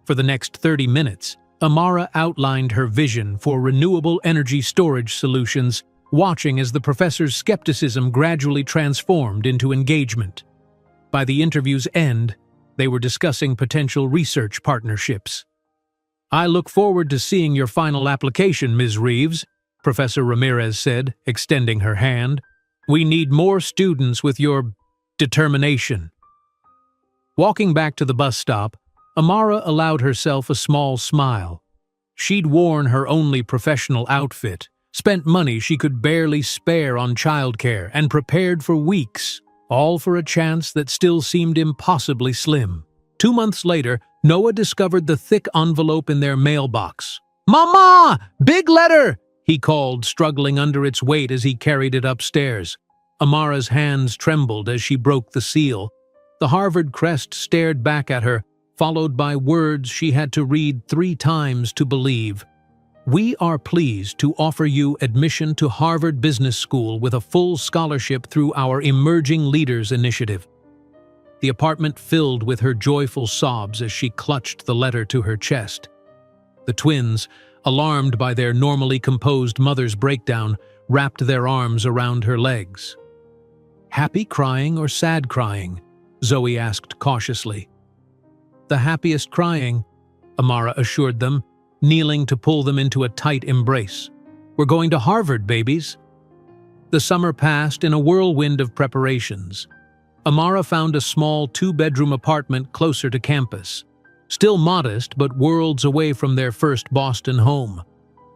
A: For the next 30 minutes, Amara outlined her vision for renewable energy storage solutions, watching as the professor's skepticism gradually transformed into engagement. By the interview's end, they were discussing potential research partnerships. "I look forward to seeing your final application, Ms. Reeves," Professor Ramirez said, extending her hand. "We need more students with your determination." Walking back to the bus stop, Amara allowed herself a small smile. She'd worn her only professional outfit, spent money she could barely spare on childcare, and prepared for weeks, all for a chance that still seemed impossibly slim. 2 months later, Noah discovered the thick envelope in their mailbox. "Mama! Big letter!" he called, struggling under its weight as he carried it upstairs. Amara's hands trembled as she broke the seal. The Harvard crest stared back at her, followed by words she had to read 3 times to believe. "We are pleased to offer you admission to Harvard Business School with a full scholarship through our Emerging Leaders Initiative." The apartment filled with her joyful sobs as she clutched the letter to her chest. The twins, alarmed by their normally composed mother's breakdown, wrapped their arms around her legs. "Happy crying or sad crying?" Zoe asked cautiously. "The happiest crying," Amara assured them, kneeling to pull them into a tight embrace. "We're going to Harvard, babies." The summer passed in a whirlwind of preparations. Amara found a small two-bedroom apartment closer to campus. Still modest, but worlds away from their first Boston home.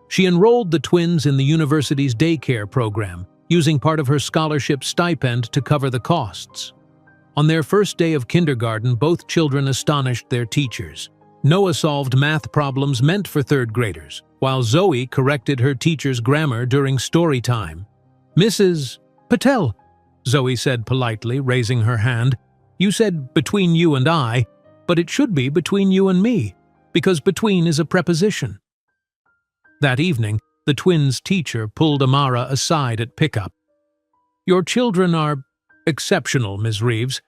A: She enrolled the twins in the university's daycare program, using part of her scholarship stipend to cover the costs. On their first day of kindergarten, both children astonished their teachers. Noah solved math problems meant for third graders, while Zoe corrected her teacher's grammar during story time. "Mrs. Patel," Zoe said politely, raising her hand, "you said between you and I, but it should be between you and me, because between is a preposition." That evening, the twins' teacher pulled Amara aside at pickup. "Your children are exceptional, Ms. Reeves.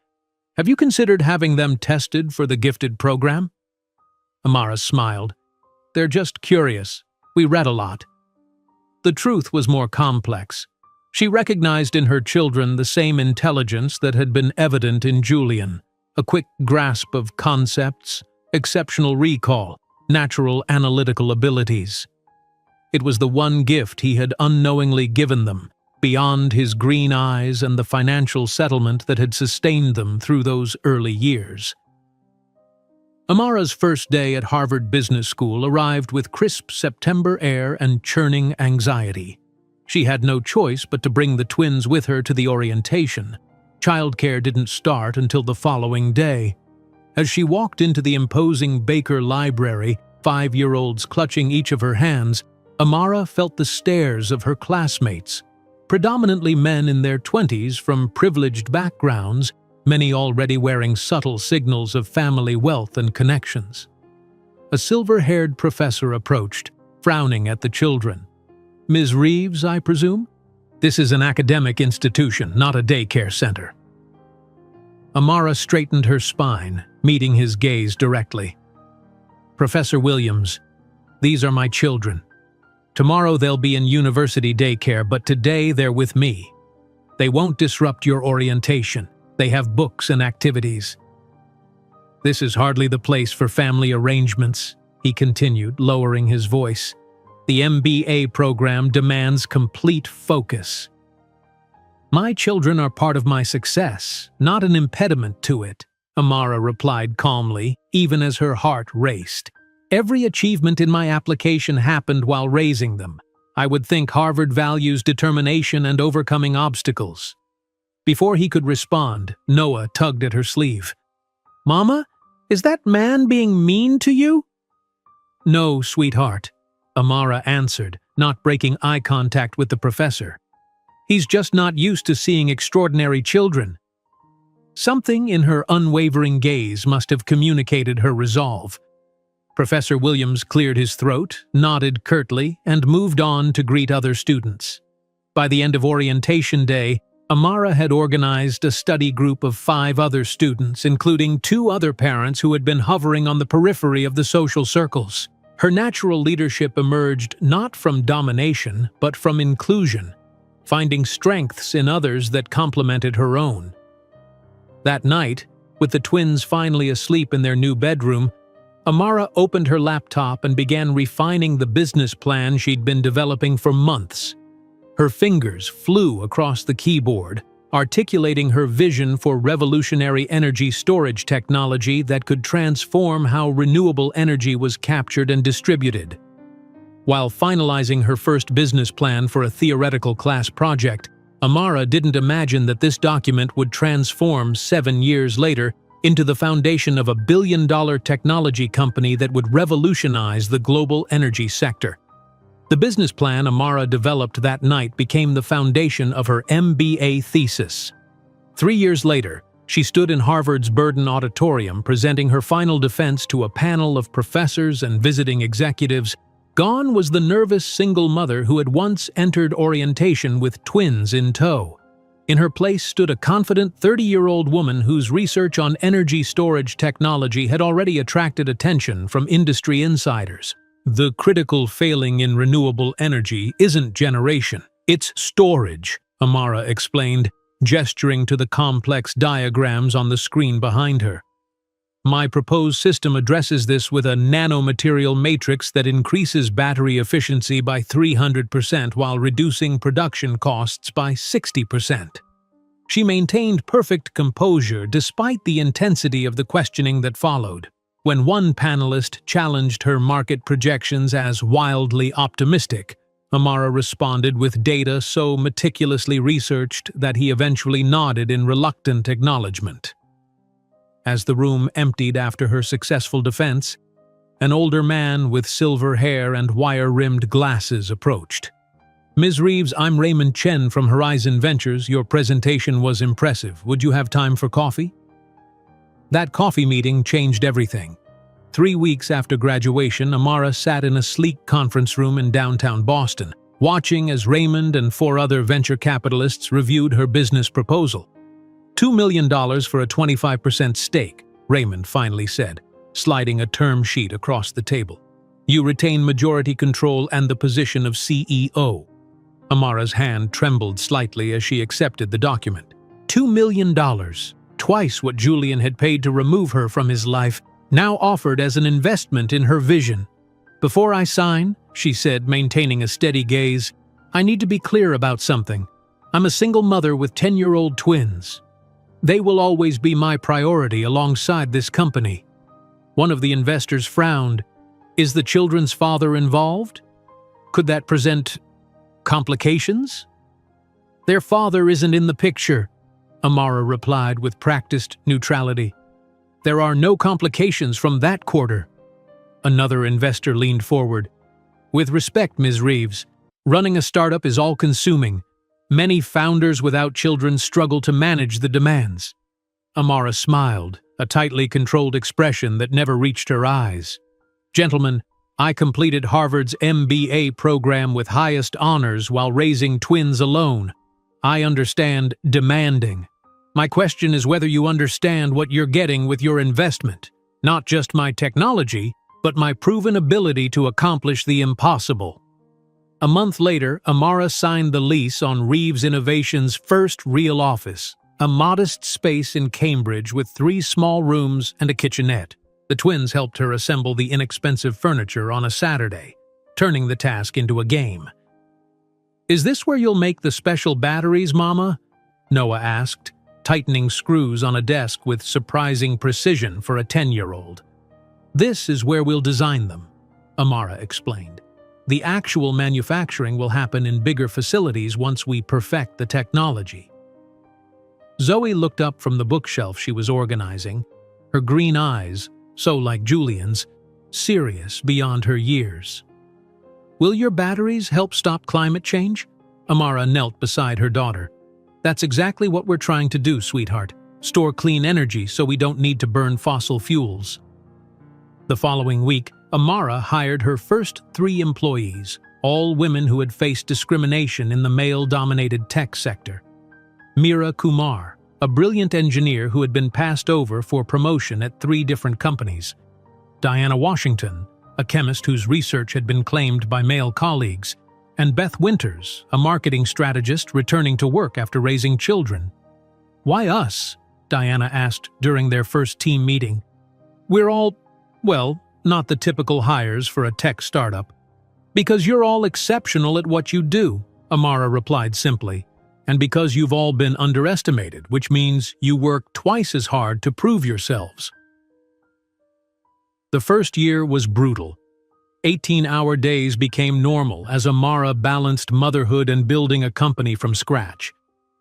A: Have you considered having them tested for the gifted program?" Amara smiled. "They're just curious. We read a lot." The truth was more complex. She recognized in her children the same intelligence that had been evident in Julian, a quick grasp of concepts, exceptional recall, natural analytical abilities. It was the one gift he had unknowingly given them, beyond his green eyes and the financial settlement that had sustained them through those early years. Amara's first day at Harvard Business School arrived with crisp September air and churning anxiety. She had no choice but to bring the twins with her to the orientation. Childcare didn't start until the following day. As she walked into the imposing Baker Library, 5-year-olds clutching each of her hands, Amara felt the stares of her classmates, predominantly men in their 20s from privileged backgrounds, many already wearing subtle signals of family wealth and connections. A silver-haired professor approached, frowning at the children. "Ms. Reeves, I presume? This is an academic institution, not a daycare center." Amara straightened her spine, meeting his gaze directly. "Professor Williams, these are my children. Tomorrow they'll be in university daycare, but today they're with me. They won't disrupt your orientation. They have books and activities." "This is hardly the place for family arrangements," he continued, lowering his voice. "The MBA program demands complete focus." "My children are part of my success, not an impediment to it," Amara replied calmly, even as her heart raced. "Every achievement in my application happened while raising them. I would think Harvard values determination and overcoming obstacles." Before he could respond, Noah tugged at her sleeve. "Mama, is that man being mean to you?" "No, sweetheart," Amara answered, not breaking eye contact with the professor. "He's just not used to seeing extraordinary children." Something in her unwavering gaze must have communicated her resolve. Professor Williams cleared his throat, nodded curtly, and moved on to greet other students. By the end of orientation day, Amara had organized a study group of 5 other students, including 2 other parents who had been hovering on the periphery of the social circles. Her natural leadership emerged not from domination, but from inclusion, finding strengths in others that complemented her own. That night, with the twins finally asleep in their new bedroom, Amara opened her laptop and began refining the business plan she'd been developing for months. Her fingers flew across the keyboard, articulating her vision for revolutionary energy storage technology that could transform how renewable energy was captured and distributed. While finalizing her first business plan for a theoretical class project, Amara didn't imagine that this document would transform 7 years later into the foundation of a billion-dollar technology company that would revolutionize the global energy sector. The business plan Amara developed that night became the foundation of her MBA thesis. 3 years later, she stood in Harvard's Burden Auditorium presenting her final defense to a panel of professors and visiting executives. Gone was the nervous single mother who had once entered orientation with twins in tow. In her place stood a confident 30-year-old woman whose research on energy storage technology had already attracted attention from industry insiders. "The critical failing in renewable energy isn't generation, it's storage," Amara explained, gesturing to the complex diagrams on the screen behind her. "My proposed system addresses this with a nanomaterial matrix that increases battery efficiency by 300% while reducing production costs by 60%. She maintained perfect composure despite the intensity of the questioning that followed. When one panelist challenged her market projections as wildly optimistic, Amara responded with data so meticulously researched that he eventually nodded in reluctant acknowledgement. As the room emptied after her successful defense, an older man with silver hair and wire-rimmed glasses approached. "Ms. Reeves, I'm Raymond Chen from Horizon Ventures. Your presentation was impressive. Would you have time for coffee?" That coffee meeting changed everything. 3 weeks after graduation, Amara sat in a sleek conference room in downtown Boston, watching as Raymond and 4 other venture capitalists reviewed her business proposal. $2 million for a 25% stake, Raymond finally said, sliding a term sheet across the table. "You retain majority control and the position of CEO." Amara's hand trembled slightly as she accepted the document. $2 million, twice what Julian had paid to remove her from his life, now offered as an investment in her vision. "Before I sign," she said, maintaining a steady gaze, "I need to be clear about something. I'm a single mother with 10-year-old twins. They will always be my priority alongside this company." One of the investors frowned. "Is the children's father involved? Could that present complications?" "Their father isn't in the picture," Amara replied with practiced neutrality. "There are no complications from that quarter." Another investor leaned forward. "With respect, Ms. Reeves, running a startup is all-consuming. Many founders without children struggle to manage the demands." Amara smiled, a tightly controlled expression that never reached her eyes. "Gentlemen, I completed Harvard's MBA program with highest honors while raising twins alone. I understand demanding. My question is whether you understand what you're getting with your investment. Not just my technology, but my proven ability to accomplish the impossible." A month later, Amara signed the lease on Reeves Innovations' first real office, a modest space in Cambridge with 3 small rooms and a kitchenette. The twins helped her assemble the inexpensive furniture on a Saturday, turning the task into a game. "Is this where you'll make the special batteries, Mama?" Noah asked, tightening screws on a desk with surprising precision for a 10-year-old. "This is where we'll design them," Amara explained. "The actual manufacturing will happen in bigger facilities once we perfect the technology." Zoe looked up from the bookshelf she was organizing, her green eyes, so like Julian's, serious beyond her years. "Will your batteries help stop climate change?" Amara knelt beside her daughter. "That's exactly what we're trying to do, sweetheart. Store clean energy so we don't need to burn fossil fuels." The following week, Amara hired her first 3 employees, all women who had faced discrimination in the male-dominated tech sector. Meera Kumar, a brilliant engineer who had been passed over for promotion at 3 different companies. Diana Washington, a chemist whose research had been claimed by male colleagues. And Beth Winters, a marketing strategist returning to work after raising children. "Why us?" Diana asked during their first team meeting. "We're all, well, not the typical hires for a tech startup." "Because you're all exceptional at what you do," Amara replied simply. "And because you've all been underestimated, which means you work twice as hard to prove yourselves." The first year was brutal. 18-hour days became normal as Amara balanced motherhood and building a company from scratch.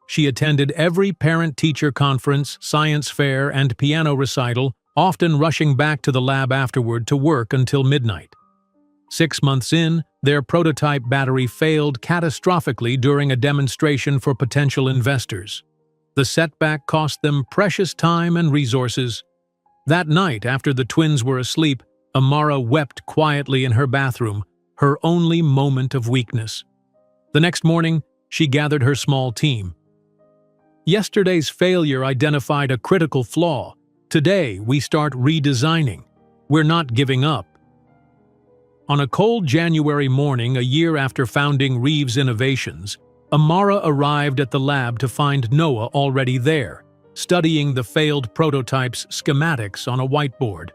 A: She attended every parent-teacher conference, science fair, and piano recital, often rushing back to the lab afterward to work until midnight. 6 months in, their prototype battery failed catastrophically during a demonstration for potential investors. The setback cost them precious time and resources. That night, after the twins were asleep, Amara wept quietly in her bathroom, her only moment of weakness. The next morning, she gathered her small team. "Yesterday's failure identified a critical flaw. Today, we start redesigning. We're not giving up." On a cold January morning, a year after founding Reeves Innovations, Amara arrived at the lab to find Noah already there, studying the failed prototype's schematics on a whiteboard.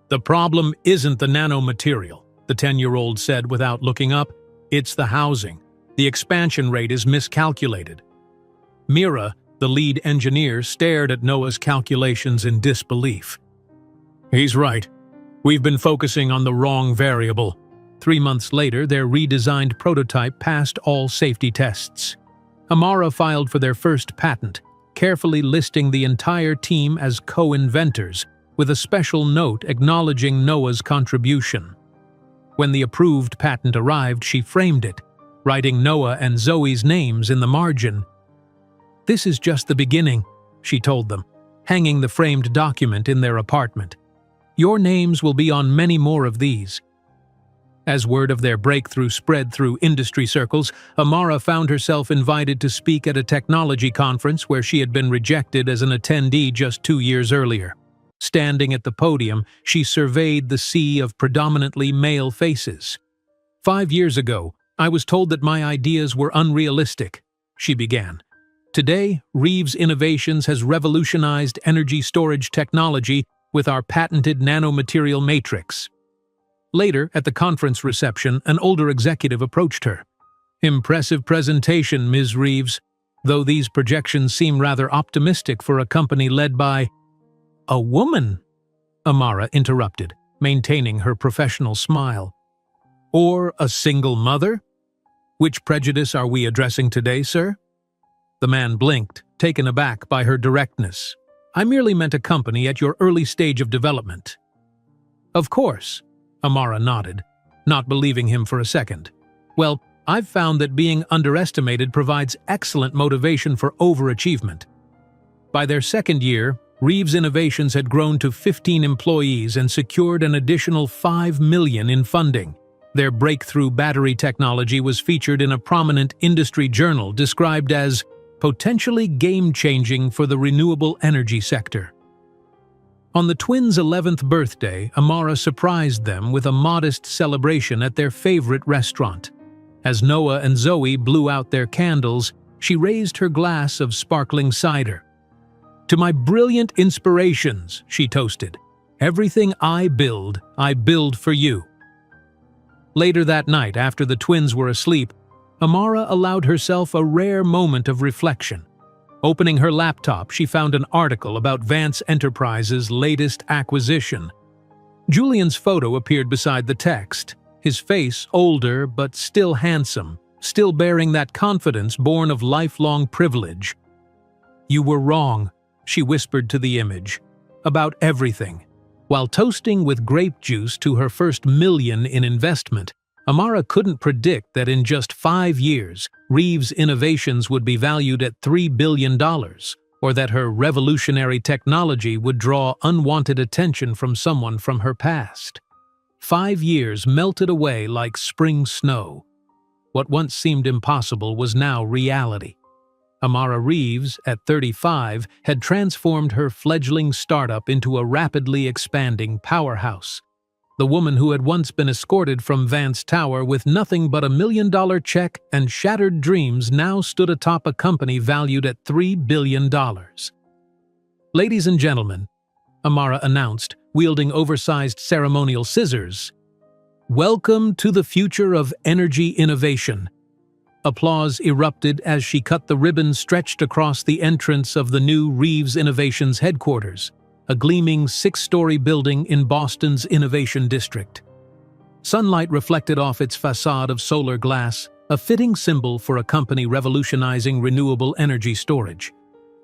A: "The problem isn't the nanomaterial," the 10-year-old said without looking up. "It's the housing. The expansion rate is miscalculated." Meera, The lead engineer stared at Noah's calculations in disbelief. He's right. We've been focusing on the wrong variable. 3 months later, their redesigned prototype passed all safety tests. Amara filed for their first patent, carefully listing the entire team as co-inventors, with a special note acknowledging Noah's contribution. When the approved patent arrived, she framed it, writing Noah and Zoe's names in the margin. "This is just the beginning," she told them, hanging the framed document in their apartment. "Your names will be on many more of these." As word of their breakthrough spread through industry circles, Amara found herself invited to speak at a technology conference where she had been rejected as an attendee just 2 years earlier. Standing at the podium, she surveyed the sea of predominantly male faces. "5 years ago, I was told that my ideas were unrealistic," she began. "Today, Reeves Innovations has revolutionized energy storage technology with our patented nanomaterial matrix." Later, at the conference reception, an older executive approached her. "Impressive presentation, Ms. Reeves, though these projections seem rather optimistic for a company led by—" "A woman," Amara interrupted, maintaining her professional smile. "Or a single mother? Which prejudice are we addressing today, sir?" The man blinked, taken aback by her directness. "I merely meant a company at your early stage of development." "Of course," Amara nodded, not believing him for a second. "Well, I've found that being underestimated provides excellent motivation for overachievement." By their second year, Reeves Innovations had grown to 15 employees and secured an additional $5 million in funding. Their breakthrough battery technology was featured in a prominent industry journal described as potentially game-changing for the renewable energy sector. On the twins' 11th birthday, Amara surprised them with a modest celebration at their favorite restaurant. As Noah and Zoe blew out their candles, she raised her glass of sparkling cider. "To my brilliant inspirations," she toasted. "Everything I build for you." Later that night, after the twins were asleep, Amara allowed herself a rare moment of reflection. Opening her laptop, she found an article about Vance Enterprises' latest acquisition. Julian's photo appeared beside the text, his face older but still handsome, still bearing that confidence born of lifelong privilege. "You were wrong," she whispered to the image, "about everything." While toasting with grape juice to her first million in investment, Amara couldn't predict that in just 5 years, Reeves Innovations would be valued at $3 billion, or that her revolutionary technology would draw unwanted attention from someone from her past. 5 years melted away like spring snow. What once seemed impossible was now reality. Amara Reeves, at 35, had transformed her fledgling startup into a rapidly expanding powerhouse. The woman who had once been escorted from Vance Tower with nothing but $1 million check and shattered dreams now stood atop a company valued at $3 billion. "Ladies and gentlemen," Amara announced, wielding oversized ceremonial scissors, "welcome to the future of energy innovation." Applause erupted as she cut the ribbon stretched across the entrance of the new Reeves Innovations headquarters, a gleaming 6-story building in Boston's Innovation District. Sunlight reflected off its facade of solar glass, a fitting symbol for a company revolutionizing renewable energy storage.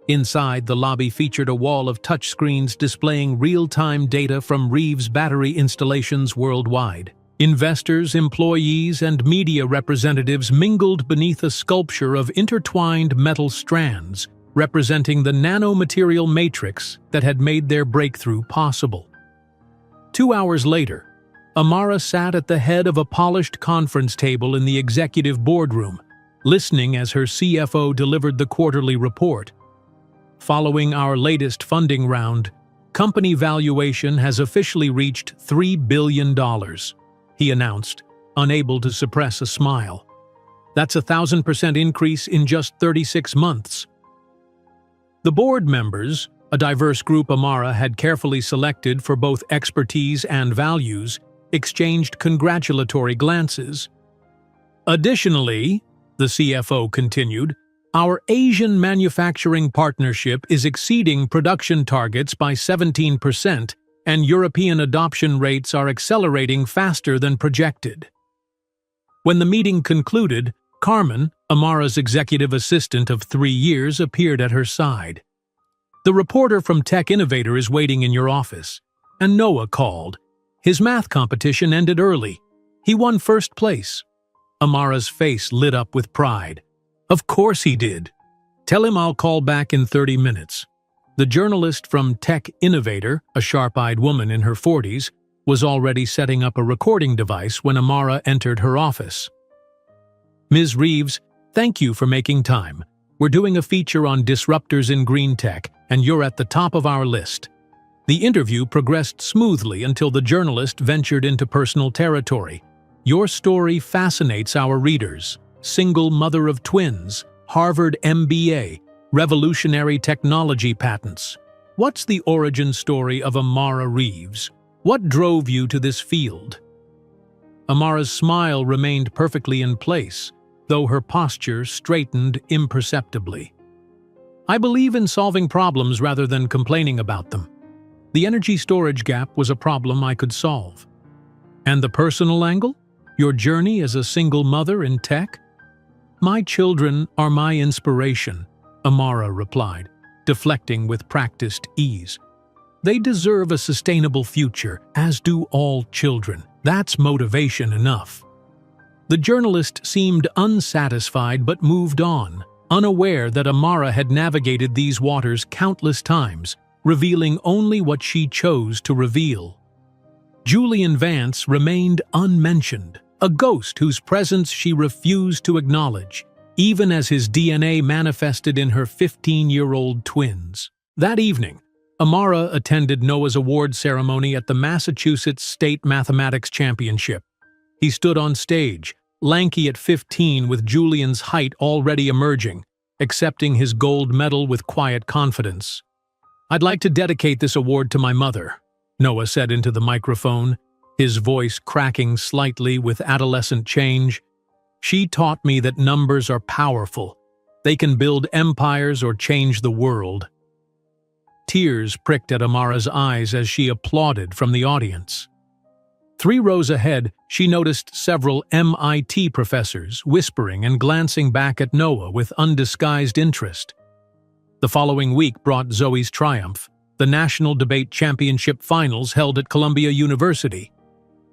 A: Inside, the lobby featured a wall of touchscreens displaying real-time data from Reeves battery installations worldwide. Investors, employees, and media representatives mingled beneath a sculpture of intertwined metal strands, representing the nanomaterial matrix that had made their breakthrough possible. 2 hours later, Amara sat at the head of a polished conference table in the executive boardroom, listening as her CFO delivered the quarterly report. "Following our latest funding round, company valuation has officially reached $3 billion, he announced, unable to suppress a smile. "That's a 1,000% increase in just 36 months. The board members, a diverse group Amara had carefully selected for both expertise and values, exchanged congratulatory glances. "Additionally," the CFO continued, Our Asian manufacturing partnership is exceeding production targets by 17%, and European adoption rates are accelerating faster than projected. When the meeting concluded, Carmen, Amara's executive assistant of 3 years, appeared at her side. "The reporter from Tech Innovator is waiting in your office." And Noah called. His math competition ended early. He won first place. Amara's face lit up with pride. "Of course he did. Tell him I'll call back in 30 minutes. The journalist from Tech Innovator, a sharp-eyed woman in her 40s, was already setting up a recording device when Amara entered her office. "Ms. Reeves, thank you for making time. We're doing a feature on disruptors in green tech, and you're at the top of our list." The interview progressed smoothly until the journalist ventured into personal territory. "Your story fascinates our readers. Single mother of twins, Harvard MBA, revolutionary technology patents. What's the origin story of Amara Reeves? What drove you to this field?" Amara's smile remained perfectly in place, though her posture straightened imperceptibly. "I believe in solving problems rather than complaining about them. The energy storage gap was a problem I could solve." "And the personal angle? Your journey as a single mother in tech?" "My children are my inspiration," Amara replied, deflecting with practiced ease. "They deserve a sustainable future, as do all children. That's motivation enough." The journalist seemed unsatisfied but moved on, unaware that Amara had navigated these waters countless times, revealing only what she chose to reveal. Julian Vance remained unmentioned, a ghost whose presence she refused to acknowledge, even as his DNA manifested in her 15-year-old twins. That evening, Amara attended Noah's award ceremony at the Massachusetts State Mathematics Championship. He stood on stage, lanky at 15 with Julian's height already emerging, accepting his gold medal with quiet confidence. "I'd like to dedicate this award to my mother," Noah said into the microphone, his voice cracking slightly with adolescent change. "She taught me that numbers are powerful. They can build empires or change the world." Tears pricked at Amara's eyes as she applauded from the audience. 3 rows ahead, she noticed several MIT professors whispering and glancing back at Noah with undisguised interest. The following week brought Zoe's triumph, the National Debate Championship Finals held at Columbia University.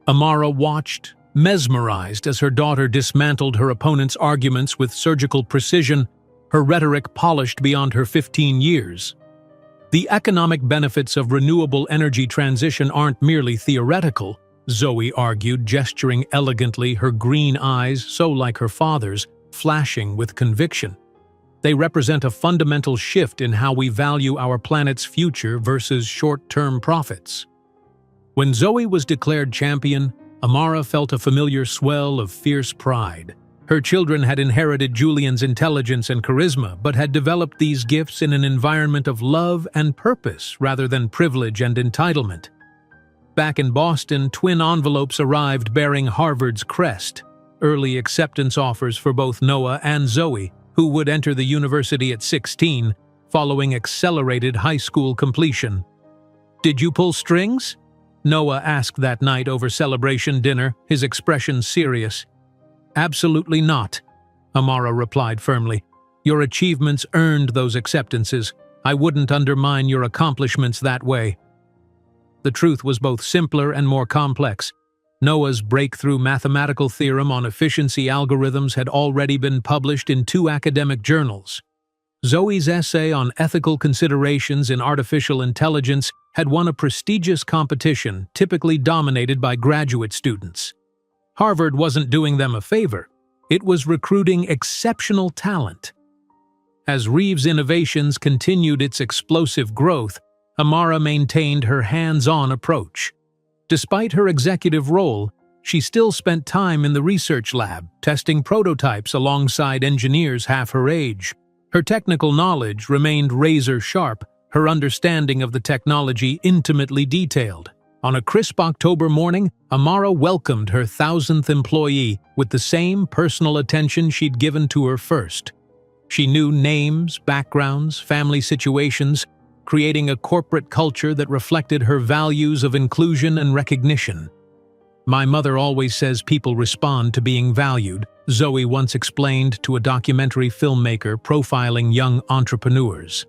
A: Amara watched, mesmerized as her daughter dismantled her opponent's arguments with surgical precision, her rhetoric polished beyond her 15 years. "The economic benefits of renewable energy transition aren't merely theoretical," Zoe argued, gesturing elegantly, her green eyes, so like her father's, flashing with conviction. "They represent a fundamental shift in how we value our planet's future versus short-term profits." When Zoe was declared champion, Amara felt a familiar swell of fierce pride. Her children had inherited Julian's intelligence and charisma, but had developed these gifts in an environment of love and purpose rather than privilege and entitlement. Back in Boston, twin envelopes arrived bearing Harvard's crest, early acceptance offers for both Noah and Zoe, who would enter the university at 16, following accelerated high school completion. "Did you pull strings?" Noah asked that night over celebration dinner, his expression serious. "Absolutely not," Amara replied firmly. "Your achievements earned those acceptances. I wouldn't undermine your accomplishments that way." The truth was both simpler and more complex. Noah's breakthrough mathematical theorem on efficiency algorithms had already been published in 2 academic journals. Zoe's essay on ethical considerations in artificial intelligence had won a prestigious competition typically dominated by graduate students. Harvard wasn't doing them a favor. It was recruiting exceptional talent. As Reeves Innovations continued its explosive growth, Amara maintained her hands-on approach. Despite her executive role, she still spent time in the research lab, testing prototypes alongside engineers half her age. Her technical knowledge remained razor-sharp, her understanding of the technology intimately detailed. On a crisp October morning, Amara welcomed her 1,000th employee with the same personal attention she'd given to her first. She knew names, backgrounds, family situations, creating a corporate culture that reflected her values of inclusion and recognition. "My mother always says people respond to being valued," Zoe once explained to a documentary filmmaker profiling young entrepreneurs.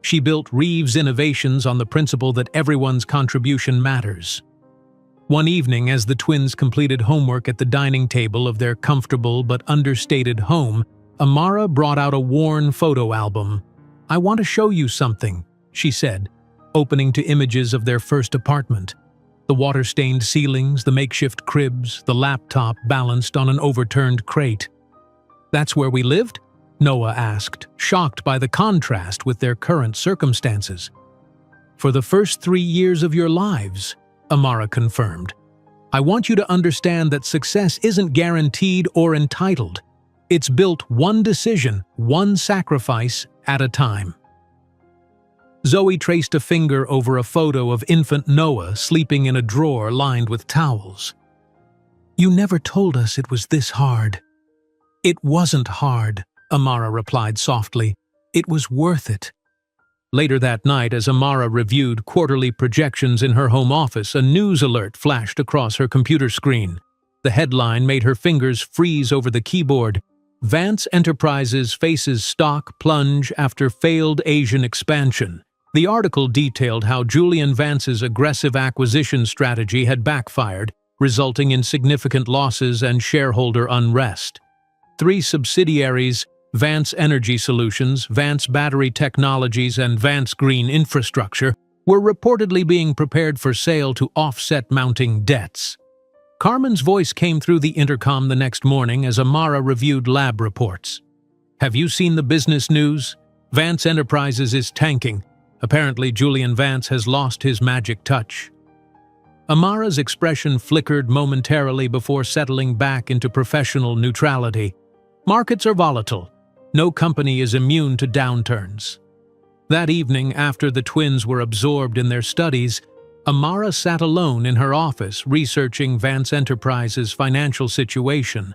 A: She built Reeves Innovations on the principle that everyone's contribution matters. One evening, as the twins completed homework at the dining table of their comfortable but understated home, Amara brought out a worn photo album. "I want to show you something," she said, opening to images of their first apartment. The water-stained ceilings, the makeshift cribs, the laptop balanced on an overturned crate. "That's where we lived?" Noah asked, shocked by the contrast with their current circumstances. "For the first 3 years of your lives," Amara confirmed. "I want you to understand that success isn't guaranteed or entitled. It's built one decision, one sacrifice at a time." Zoe traced a finger over a photo of infant Noah sleeping in a drawer lined with towels. "You never told us it was this hard." "It wasn't hard," Amara replied softly. "It was worth it." Later that night, as Amara reviewed quarterly projections in her home office, a news alert flashed across her computer screen. The headline made her fingers freeze over the keyboard. "Vance Enterprises faces stock plunge after failed Asian expansion." The article detailed how Julian Vance's aggressive acquisition strategy had backfired, resulting in significant losses and shareholder unrest. 3 subsidiaries, Vance Energy Solutions, Vance Battery Technologies, and Vance Green Infrastructure, were reportedly being prepared for sale to offset mounting debts. Carmen's voice came through the intercom the next morning as Amara reviewed lab reports. "Have you seen the business news? Vance Enterprises is tanking. Apparently, Julian Vance has lost his magic touch." Amara's expression flickered momentarily before settling back into professional neutrality. "Markets are volatile. No company is immune to downturns." That evening, after the twins were absorbed in their studies, Amara sat alone in her office researching Vance Enterprises' financial situation.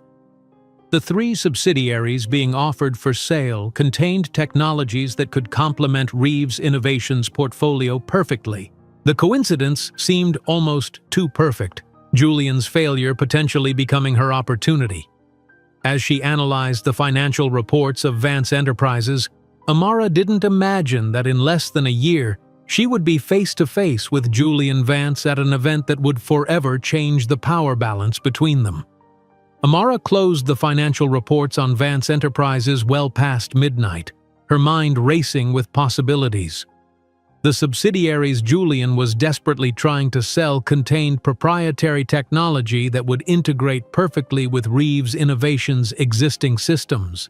A: The 3 subsidiaries being offered for sale contained technologies that could complement Reeves Innovations' portfolio perfectly. The coincidence seemed almost too perfect, Julian's failure potentially becoming her opportunity. As she analyzed the financial reports of Vance Enterprises, Amara didn't imagine that in less than a year, she would be face-to-face with Julian Vance at an event that would forever change the power balance between them. Amara closed the financial reports on Vance Enterprises well past midnight, her mind racing with possibilities. The subsidiaries Julian was desperately trying to sell contained proprietary technology that would integrate perfectly with Reeves Innovations' existing systems.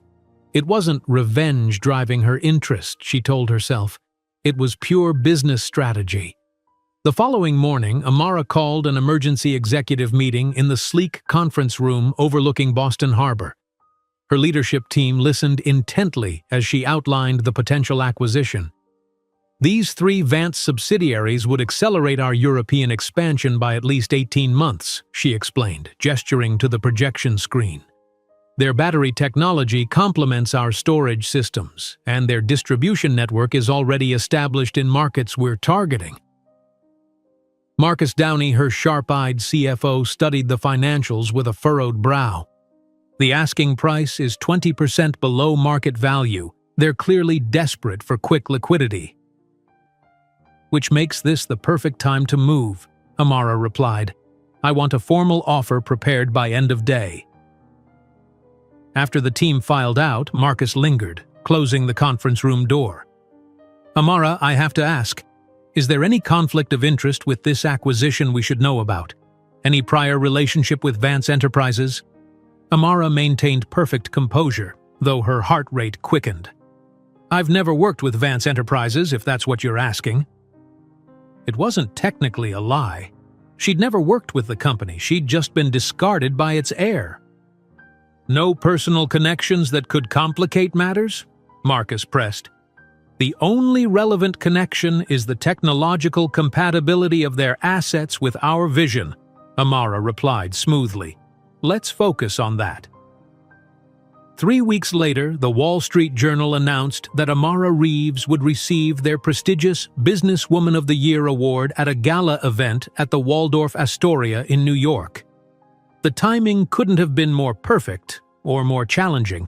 A: It wasn't revenge driving her interest, she told herself. It was pure business strategy. The following morning, Amara called an emergency executive meeting in the sleek conference room overlooking Boston Harbor. Her leadership team listened intently as she outlined the potential acquisition. "These 3 Vance subsidiaries would accelerate our European expansion by at least 18 months, she explained, gesturing to the projection screen. "Their battery technology complements our storage systems, and their distribution network is already established in markets we're targeting." Marcus Downey, her sharp-eyed CFO, studied the financials with a furrowed brow. "The asking price is 20% below market value. They're clearly desperate for quick liquidity." "Which makes this the perfect time to move," Amara replied. "I want a formal offer prepared by end of day." After the team filed out, Marcus lingered, closing the conference room door. "Amara, I have to ask, is there any conflict of interest with this acquisition we should know about? Any prior relationship with Vance Enterprises?" Amara maintained perfect composure, though her heart rate quickened. "I've never worked with Vance Enterprises, if that's what you're asking." It wasn't technically a lie. She'd never worked with the company, she'd just been discarded by its heir. "No personal connections that could complicate matters?" Marcus pressed. "The only relevant connection is the technological compatibility of their assets with our vision," Amara replied smoothly. "Let's focus on that." 3 weeks later, the Wall Street Journal announced that Amara Reeves would receive their prestigious Businesswoman of the Year award at a gala event at the Waldorf Astoria in New York. The timing couldn't have been more perfect or more challenging.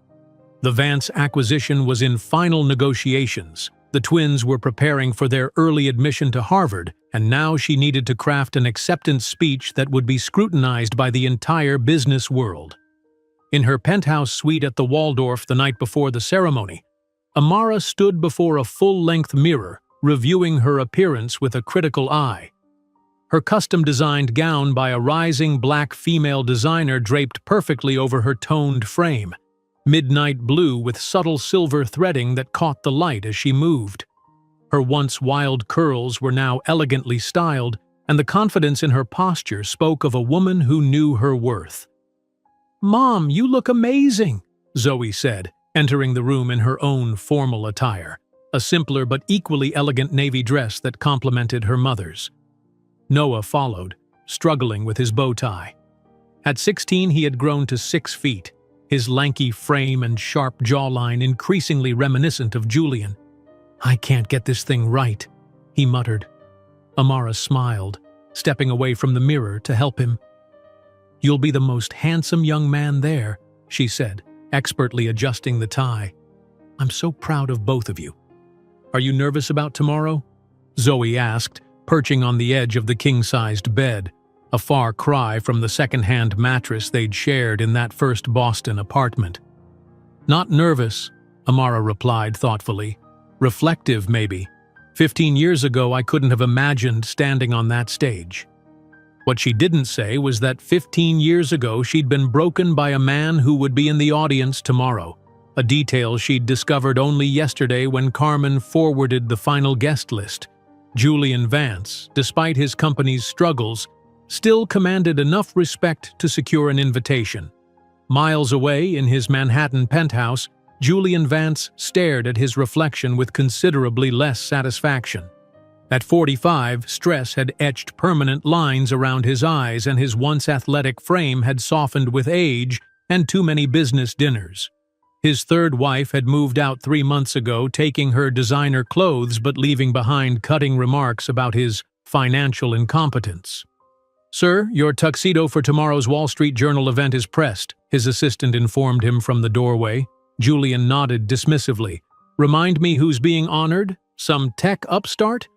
A: The Vance acquisition was in final negotiations. The twins were preparing for their early admission to Harvard, and now she needed to craft an acceptance speech that would be scrutinized by the entire business world. In her penthouse suite at the Waldorf the night before the ceremony, Amara stood before a full-length mirror, reviewing her appearance with a critical eye. Her custom-designed gown by a rising black female designer draped perfectly over her toned frame, midnight blue with subtle silver threading that caught the light as she moved. Her once wild curls were now elegantly styled, and the confidence in her posture spoke of a woman who knew her worth. "Mom, you look amazing," Zoe said, entering the room in her own formal attire, a simpler but equally elegant navy dress that complemented her mother's. Noah followed, struggling with his bow tie. At 16, he had grown to 6 feet, his lanky frame and sharp jawline increasingly reminiscent of Julian. "I can't get this thing right," he muttered. Amara smiled, stepping away from the mirror to help him. "You'll be the most handsome young man there," she said, expertly adjusting the tie. "I'm so proud of both of you." "Are you nervous about tomorrow?" Zoe asked, perching on the edge of the king-sized bed, a far cry from the second-hand mattress they'd shared in that first Boston apartment. "Not nervous," Amara replied thoughtfully. "Reflective, maybe. 15 years ago, I couldn't have imagined standing on that stage." What she didn't say was that 15 years ago she'd been broken by a man who would be in the audience tomorrow, a detail she'd discovered only yesterday when Carmen forwarded the final guest list. Julian Vance, despite his company's struggles, still commanded enough respect to secure an invitation. Miles away in his Manhattan penthouse, Julian Vance stared at his reflection with considerably less satisfaction. At 45, stress had etched permanent lines around his eyes, and his once athletic frame had softened with age and too many business dinners. His third wife had moved out 3 months ago, taking her designer clothes but leaving behind cutting remarks about his financial incompetence. "Sir, your tuxedo for tomorrow's Wall Street Journal event is pressed," his assistant informed him from the doorway. Julian nodded dismissively. "Remind me who's being honored? Some tech upstart?"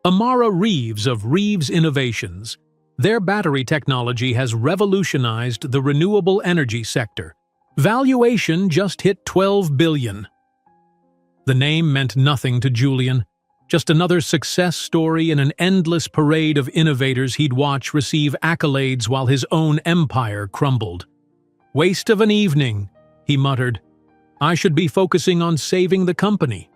A: Amara Reeves of Reeves Innovations. Their battery technology has revolutionized the renewable energy sector. Valuation just hit $12 billion. The name meant nothing to Julian, just another success story in an endless parade of innovators he'd watch receive accolades while his own empire crumbled. "Waste of an evening," he muttered. "I should be focusing on saving the company."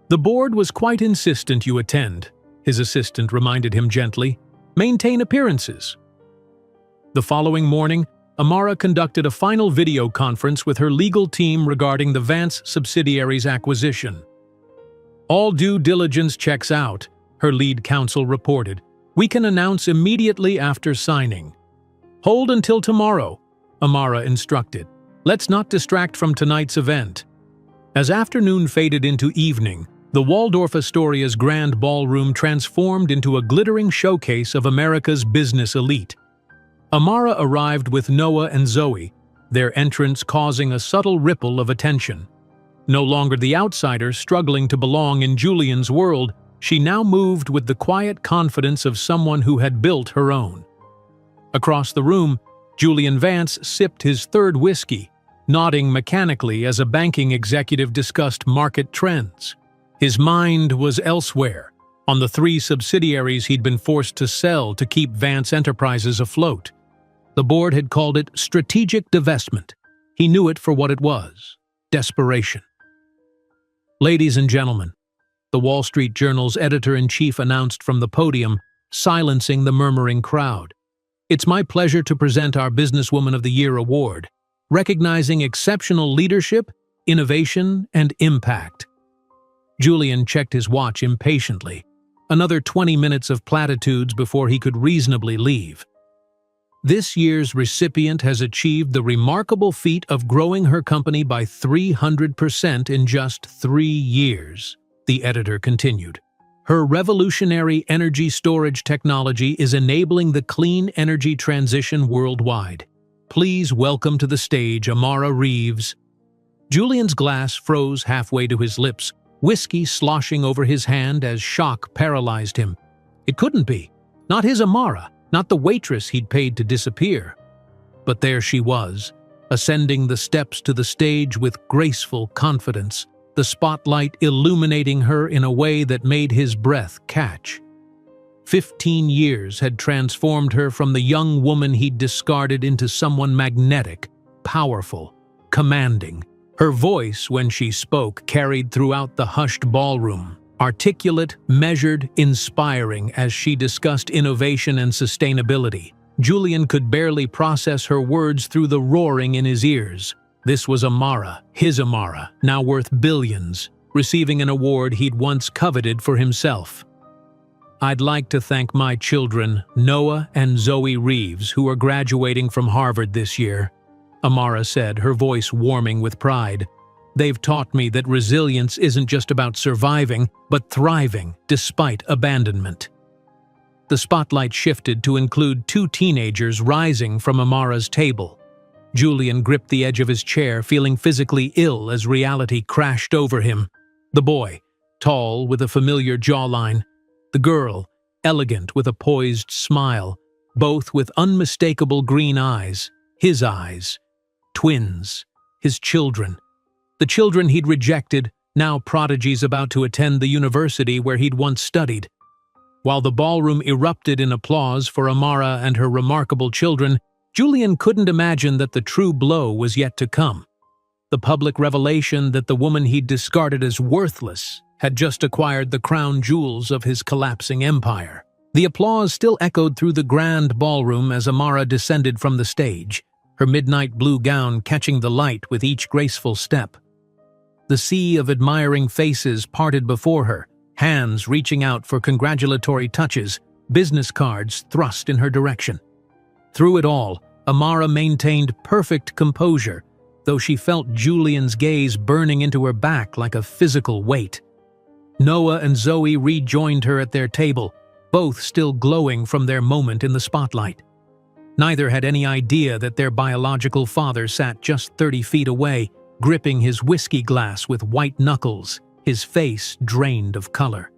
A: "The board was quite insistent you attend," his assistant reminded him gently. "Maintain appearances." The following morning, Amara conducted a final video conference with her legal team regarding the Vance subsidiary's acquisition. "All due diligence checks out," her lead counsel reported. "We can announce immediately after signing." "Hold until tomorrow," Amara instructed. "Let's not distract from tonight's event." As afternoon faded into evening, the Waldorf Astoria's grand ballroom transformed into a glittering showcase of America's business elite. Amara arrived with Noah and Zoe, their entrance causing a subtle ripple of attention. No longer the outsider struggling to belong in Julian's world, she now moved with the quiet confidence of someone who had built her own. Across the room, Julian Vance sipped his third whiskey, nodding mechanically as a banking executive discussed market trends. His mind was elsewhere, on the 3 subsidiaries he'd been forced to sell to keep Vance Enterprises afloat. The board had called it strategic divestment. He knew it for what it was: desperation. "Ladies and gentlemen," the Wall Street Journal's editor-in-chief announced from the podium, silencing the murmuring crowd. "It's my pleasure to present our Businesswoman of the Year award, recognizing exceptional leadership, innovation, and impact." Julian checked his watch impatiently. Another 20 minutes of platitudes before he could reasonably leave. This year's recipient has achieved the remarkable feat of growing her company by 300% in just 3 years, the editor continued. Her revolutionary energy storage technology is enabling the clean energy transition worldwide. Please welcome to the stage Amara Reeves. Julian's glass froze halfway to his lips, whiskey sloshing over his hand as shock paralyzed him. It couldn't be. Not his Amara, not the waitress he'd paid to disappear. But there she was, ascending the steps to the stage with graceful confidence, the spotlight illuminating her in a way that made his breath catch. 15 years had transformed her from the young woman he'd discarded into someone magnetic, powerful, commanding. Her voice, when she spoke, carried throughout the hushed ballroom, articulate, measured, inspiring as she discussed innovation and sustainability. Julian could barely process her words through the roaring in his ears. This was Amara, his Amara, now worth billions, receiving an award he'd once coveted for himself. I'd like to thank my children, Noah and Zoe Reeves, who are graduating from Harvard this year, Amara said, her voice warming with pride. They've taught me that resilience isn't just about surviving, but thriving despite abandonment. The spotlight shifted to include 2 teenagers rising from Amara's table. Julian gripped the edge of his chair, feeling physically ill as reality crashed over him. The boy, tall with a familiar jawline. The girl, elegant with a poised smile, both with unmistakable green eyes. His eyes. Twins. His children. The children he'd rejected, now prodigies about to attend the university where he'd once studied. While the ballroom erupted in applause for Amara and her remarkable children, Julian couldn't imagine that the true blow was yet to come. The public revelation that the woman he'd discarded as worthless had just acquired the crown jewels of his collapsing empire. The applause still echoed through the grand ballroom as Amara descended from the stage, her midnight blue gown catching the light with each graceful step. The sea of admiring faces parted before her, hands reaching out for congratulatory touches, business cards thrust in her direction. Through it all, Amara maintained perfect composure, though she felt Julian's gaze burning into her back like a physical weight. Noah and Zoe rejoined her at their table, both still glowing from their moment in the spotlight. Neither had any idea that their biological father sat just 30 feet away, gripping his whiskey glass with white knuckles, his face drained of color.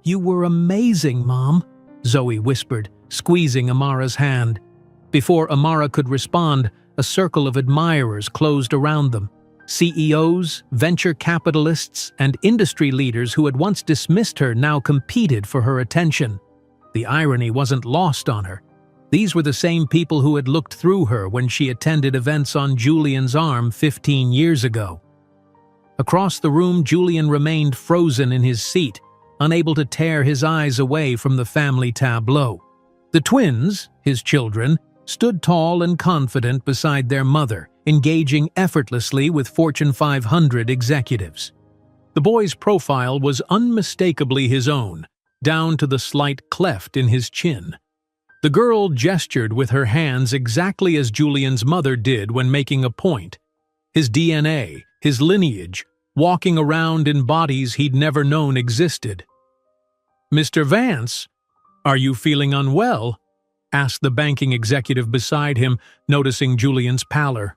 A: "You were amazing, Mom," Zoe whispered, squeezing Amara's hand. Before Amara could respond, a circle of admirers closed around them. CEOs, venture capitalists, and industry leaders who had once dismissed her now competed for her attention. The irony wasn't lost on her. These were the same people who had looked through her when she attended events on Julian's arm 15 years ago. Across the room, Julian remained frozen in his seat, unable to tear his eyes away from the family tableau. The twins, his children, stood tall and confident beside their mother, engaging effortlessly with Fortune 500 executives. The boy's profile was unmistakably his own, down to the slight cleft in his chin. The girl gestured with her hands exactly as Julian's mother did when making a point. His DNA, his lineage, walking around in bodies he'd never known existed. "Mr. Vance, are you feeling unwell?" asked the banking executive beside him, noticing Julian's pallor.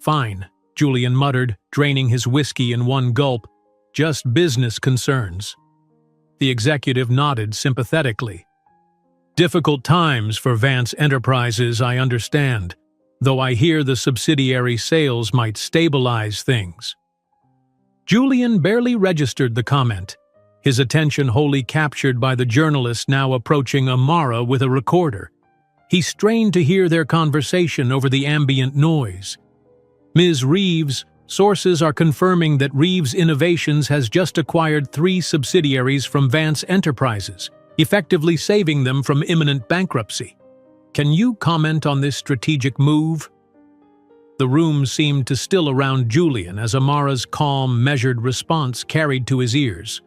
A: "Fine," Julian muttered, draining his whiskey in one gulp. "Just business concerns." The executive nodded sympathetically. "Difficult times for Vance Enterprises, I understand, though I hear the subsidiary sales might stabilize things." Julian barely registered the comment, his attention wholly captured by the journalist now approaching Amara with a recorder. He strained to hear their conversation over the ambient noise. "Ms. Reeves, sources are confirming that Reeves Innovations has just acquired 3 subsidiaries from Vance Enterprises, effectively saving them from imminent bankruptcy. Can you comment on this strategic move?" The room seemed to still around Julian as Amara's calm, measured response carried to his ears.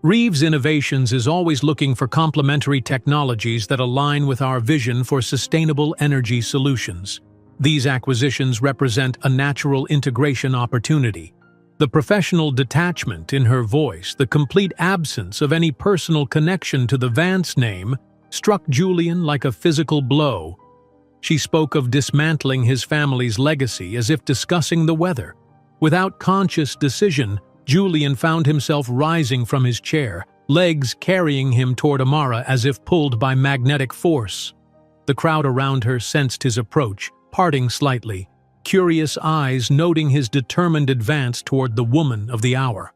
A: Reeves Innovations is always looking for complementary technologies that align with our vision for sustainable energy solutions. These acquisitions represent a natural integration opportunity. The professional detachment in her voice, the complete absence of any personal connection to the Vance name, struck Julian like a physical blow. She spoke of dismantling his family's legacy as if discussing the weather. Without conscious decision, Julian found himself rising from his chair, legs carrying him toward Amara as if pulled by magnetic force. The crowd around her sensed his approach, parting slightly, curious eyes noting his determined advance toward the woman of the hour.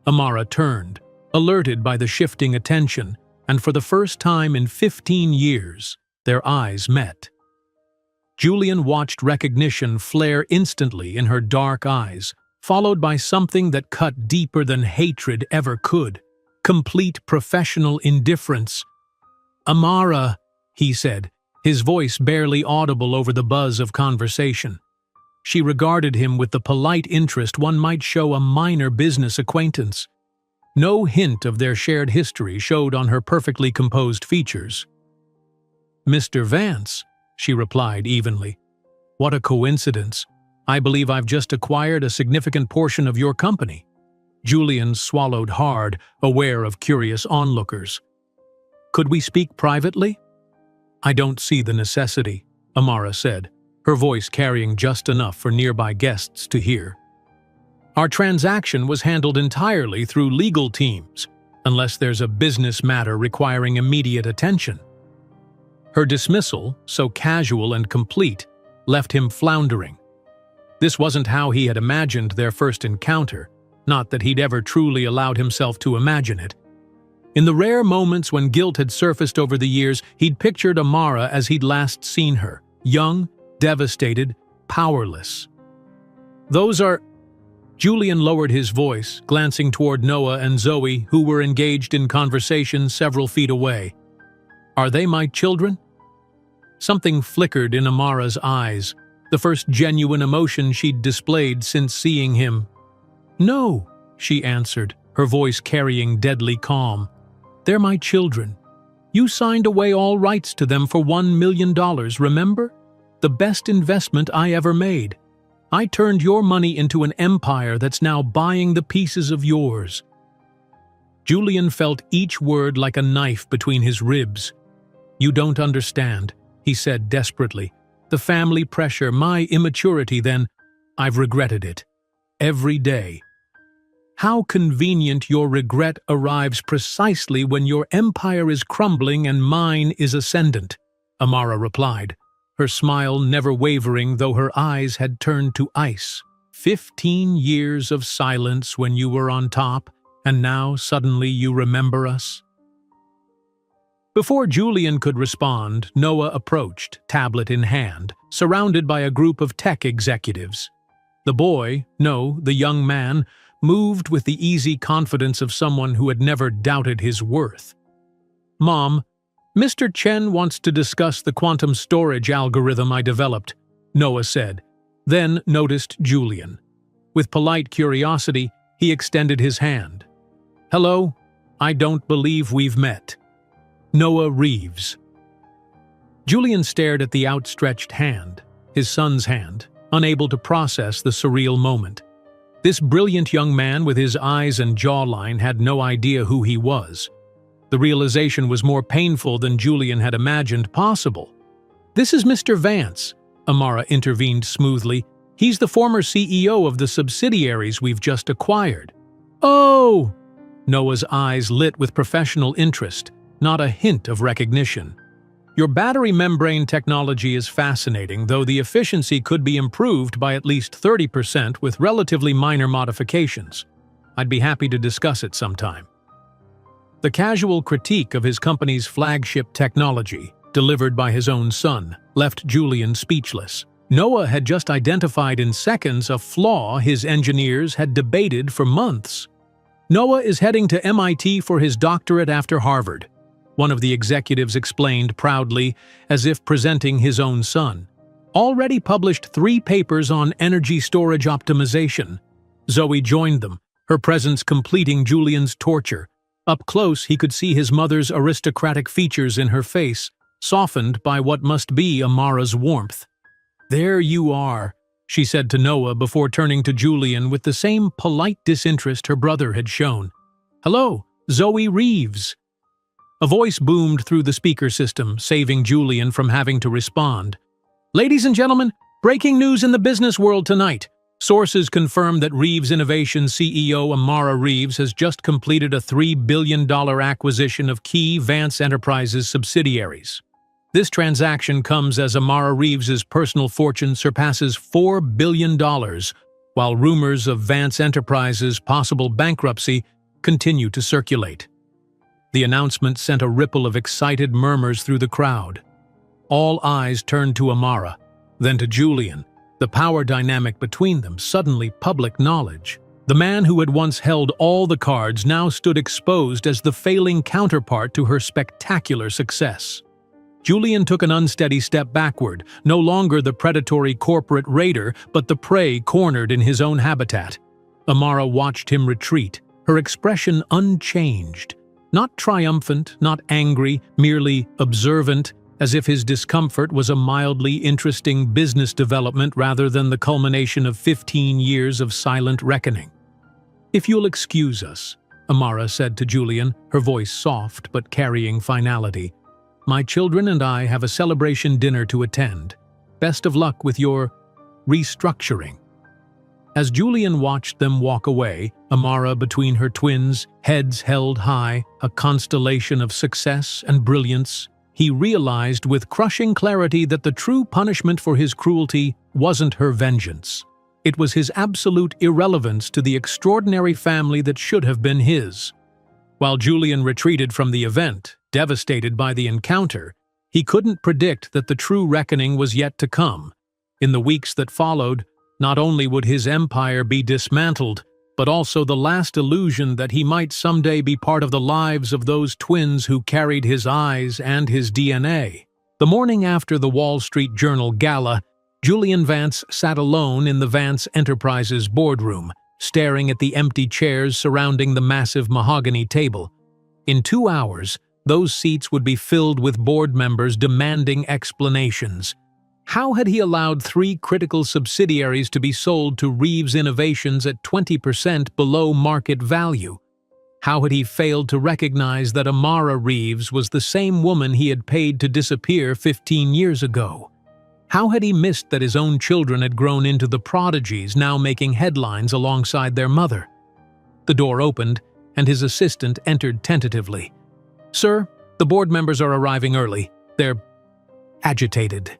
A: Amara turned, alerted by the shifting attention, and for the first time in 15 years, their eyes met. Julian watched recognition flare instantly in her dark eyes, followed by something that cut deeper than hatred ever could: complete professional indifference. "Amara," he said, his voice barely audible over the buzz of conversation. She regarded him with the polite interest one might show a minor business acquaintance. No hint of their shared history showed on her perfectly composed features. "Mr. Vance," she replied evenly. "What a coincidence. I believe I've just acquired a significant portion of your company." Julian swallowed hard, aware of curious onlookers. "Could we speak privately?" "I don't see the necessity," Amara said, her voice carrying just enough for nearby guests to hear. "Our transaction was handled entirely through legal teams, unless there's a business matter requiring immediate attention." Her dismissal, so casual and complete, left him floundering. This wasn't how he had imagined their first encounter, not that he'd ever truly allowed himself to imagine it. In the rare moments when guilt had surfaced over the years, he'd pictured Amara as he'd last seen her, young, devastated, powerless. "Those are—" Julian lowered his voice, glancing toward Noah and Zoe, who were engaged in conversation several feet away. "Are they my children?" Something flickered in Amara's eyes, the first genuine emotion she'd displayed since seeing him. "No," she answered, her voice carrying deadly calm. "They're my children. You signed away all rights to them for $1 million, remember? The best investment I ever made. I turned your money into an empire that's now buying the pieces of yours." Julian felt each word like a knife between his ribs. "You don't understand," he said desperately. "The family pressure, my immaturity then, I've regretted it. Every day." "How convenient your regret arrives precisely when your empire is crumbling and mine is ascendant," Amara replied, her smile never wavering though her eyes had turned to ice. 15 years of silence when you were on top, and now suddenly you remember us?" Before Julian could respond, Noah approached, tablet in hand, surrounded by a group of tech executives. The boy, no, the young man, moved with the easy confidence of someone who had never doubted his worth. "Mom, Mr. Chen wants to discuss the quantum storage algorithm I developed," Noah said, then noticed Julian. With polite curiosity, he extended his hand. "Hello, I don't believe we've met. Noah Reeves." Julian stared at the outstretched hand, his son's hand, unable to process the surreal moment. This brilliant young man with his eyes and jawline had no idea who he was. The realization was more painful than Julian had imagined possible. "This is Mr. Vance," Amara intervened smoothly. "He's the former CEO of the subsidiaries we've just acquired." "Oh!" Noah's eyes lit with professional interest, not a hint of recognition. "Your battery membrane technology is fascinating, though the efficiency could be improved by at least 30% with relatively minor modifications. I'd be happy to discuss it sometime." The casual critique of his company's flagship technology, delivered by his own son, left Julian speechless. Noah had just identified in seconds a flaw his engineers had debated for months. "Noah is heading to MIT for his doctorate after Harvard," one of the executives explained proudly, as if presenting his own son. "Already published 3 papers on energy storage optimization." Zoe joined them, her presence completing Julian's torture, Up close, he could see his mother's aristocratic features in her face, softened by what must be Amara's warmth. "There you are," she said to Noah before turning to Julian with the same polite disinterest her brother had shown. "Hello, Zoe Reeves." A voice boomed through the speaker system, saving Julian from having to respond. "Ladies and gentlemen, breaking news in the business world tonight. Sources confirm that Reeves Innovations CEO Amara Reeves has just completed a $3 billion acquisition of key Vance Enterprises subsidiaries. This transaction comes as Amara Reeves's personal fortune surpasses $4 billion, while rumors of Vance Enterprises' possible bankruptcy continue to circulate. The announcement sent a ripple of excited murmurs through the crowd. All eyes turned to Amara, then to Julian, the power dynamic between them suddenly public knowledge. The man who had once held all the cards now stood exposed as the failing counterpart to her spectacular success. Julian took an unsteady step backward, no longer the predatory corporate raider, but the prey cornered in his own habitat. Amara watched him retreat, her expression unchanged. Not triumphant, not angry, merely observant, as if his discomfort was a mildly interesting business development rather than the culmination of 15 years of silent reckoning. "If you'll excuse us," Amara said to Julian, her voice soft but carrying finality. "My children and I have a celebration dinner to attend. Best of luck with your restructuring." As Julian watched them walk away, Amara between her twins, heads held high, a constellation of success and brilliance, he realized with crushing clarity that the true punishment for his cruelty wasn't her vengeance. It was his absolute irrelevance to the extraordinary family that should have been his. While Julian retreated from the event, devastated by the encounter, he couldn't predict that the true reckoning was yet to come. In the weeks that followed, not only would his empire be dismantled, but also the last illusion that he might someday be part of the lives of those twins who carried his eyes and his DNA. The morning after the Wall Street Journal gala, Julian Vance sat alone in the Vance Enterprises boardroom, staring at the empty chairs surrounding the massive mahogany table. In 2 hours, those seats would be filled with board members demanding explanations. How had he allowed 3 critical subsidiaries to be sold to Reeves Innovations at 20% below market value? How had he failed to recognize that Amara Reeves was the same woman he had paid to disappear 15 years ago? How had he missed that his own children had grown into the prodigies now making headlines alongside their mother? The door opened, and his assistant entered tentatively. "Sir, the board members are arriving early. They're agitated."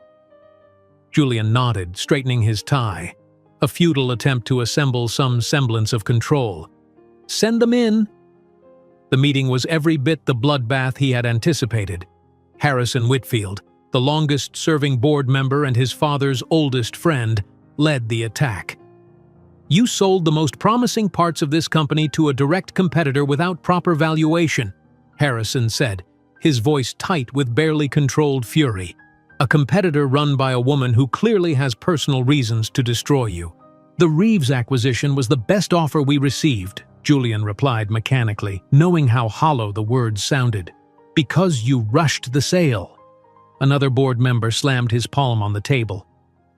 A: Julian nodded, straightening his tie, a futile attempt to assemble some semblance of control. "Send them in." The meeting was every bit the bloodbath he had anticipated. Harrison Whitfield, the longest-serving board member and his father's oldest friend, led the attack. "You sold the most promising parts of this company to a direct competitor without proper valuation," Harrison said, his voice tight with barely controlled fury. "A competitor run by a woman who clearly has personal reasons to destroy you." "The Reeves acquisition was the best offer we received," Julian replied mechanically, knowing how hollow the words sounded. "Because you rushed the sale." Another board member slammed his palm on the table.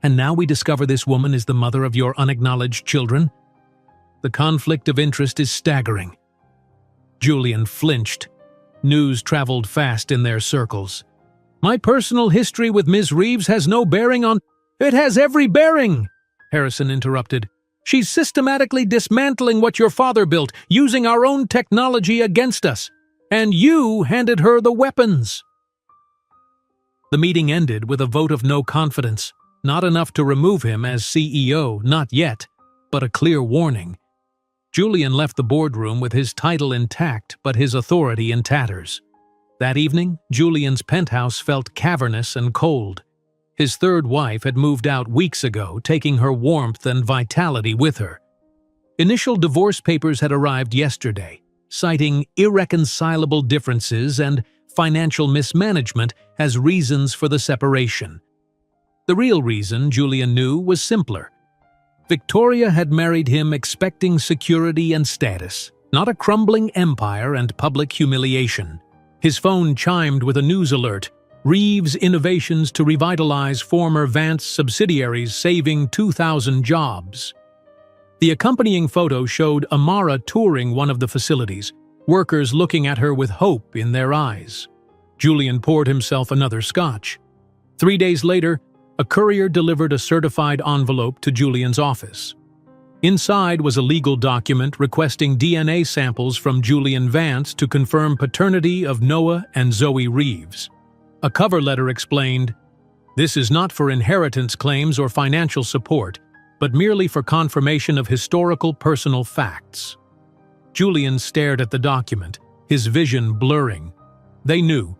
A: "And now we discover this woman is the mother of your unacknowledged children?" "The conflict of interest is staggering." Julian flinched. News traveled fast in their circles. "My personal history with Ms. Reeves has no bearing on—" "It has every bearing!" Harrison interrupted. "She's systematically dismantling what your father built, using our own technology against us. And you handed her the weapons." The meeting ended with a vote of no confidence. Not enough to remove him as CEO, not yet, but a clear warning. Julian left the boardroom with his title intact but his authority in tatters. That evening, Julian's penthouse felt cavernous and cold. His third wife had moved out weeks ago, taking her warmth and vitality with her. Initial divorce papers had arrived yesterday, citing irreconcilable differences and financial mismanagement as reasons for the separation. The real reason, Julian knew, was simpler. Victoria had married him expecting security and status. not a crumbling empire and public humiliation. His phone chimed with a news alert: Reeves innovations to revitalize former Vance subsidiaries, saving 2,000 jobs. The accompanying photo showed Amara touring one of the facilities, workers looking at her with hope in their eyes. Julian poured himself another scotch. 3 days later, a courier delivered a certified envelope to Julian's office. Inside was a legal document requesting DNA samples from Julian Vance to confirm paternity of Noah and Zoe Reeves. A cover letter explained, "This is not for inheritance claims or financial support, but merely for confirmation of historical personal facts." Julian stared at the document, his vision blurring. They knew.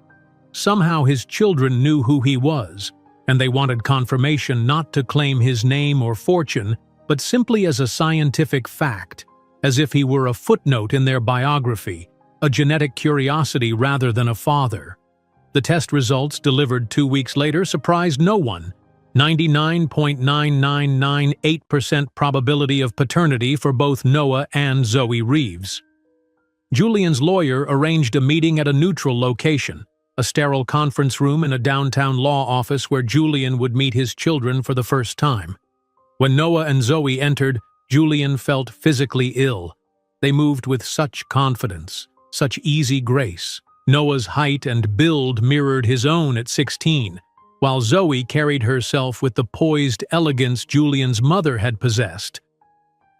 A: Somehow his children knew who he was, and they wanted confirmation not to claim his name or fortune, but simply as a scientific fact, as if he were a footnote in their biography, a genetic curiosity rather than a father. The test results delivered 2 weeks later surprised no one. 99.9998% probability of paternity for both Noah and Zoe Reeves. Julian's lawyer arranged a meeting at a neutral location, a sterile conference room in a downtown law office where Julian would meet his children for the first time. When Noah and Zoe entered, Julian felt physically ill. They moved with such confidence, such easy grace. Noah's height and build mirrored his own at 16, while Zoe carried herself with the poised elegance Julian's mother had possessed.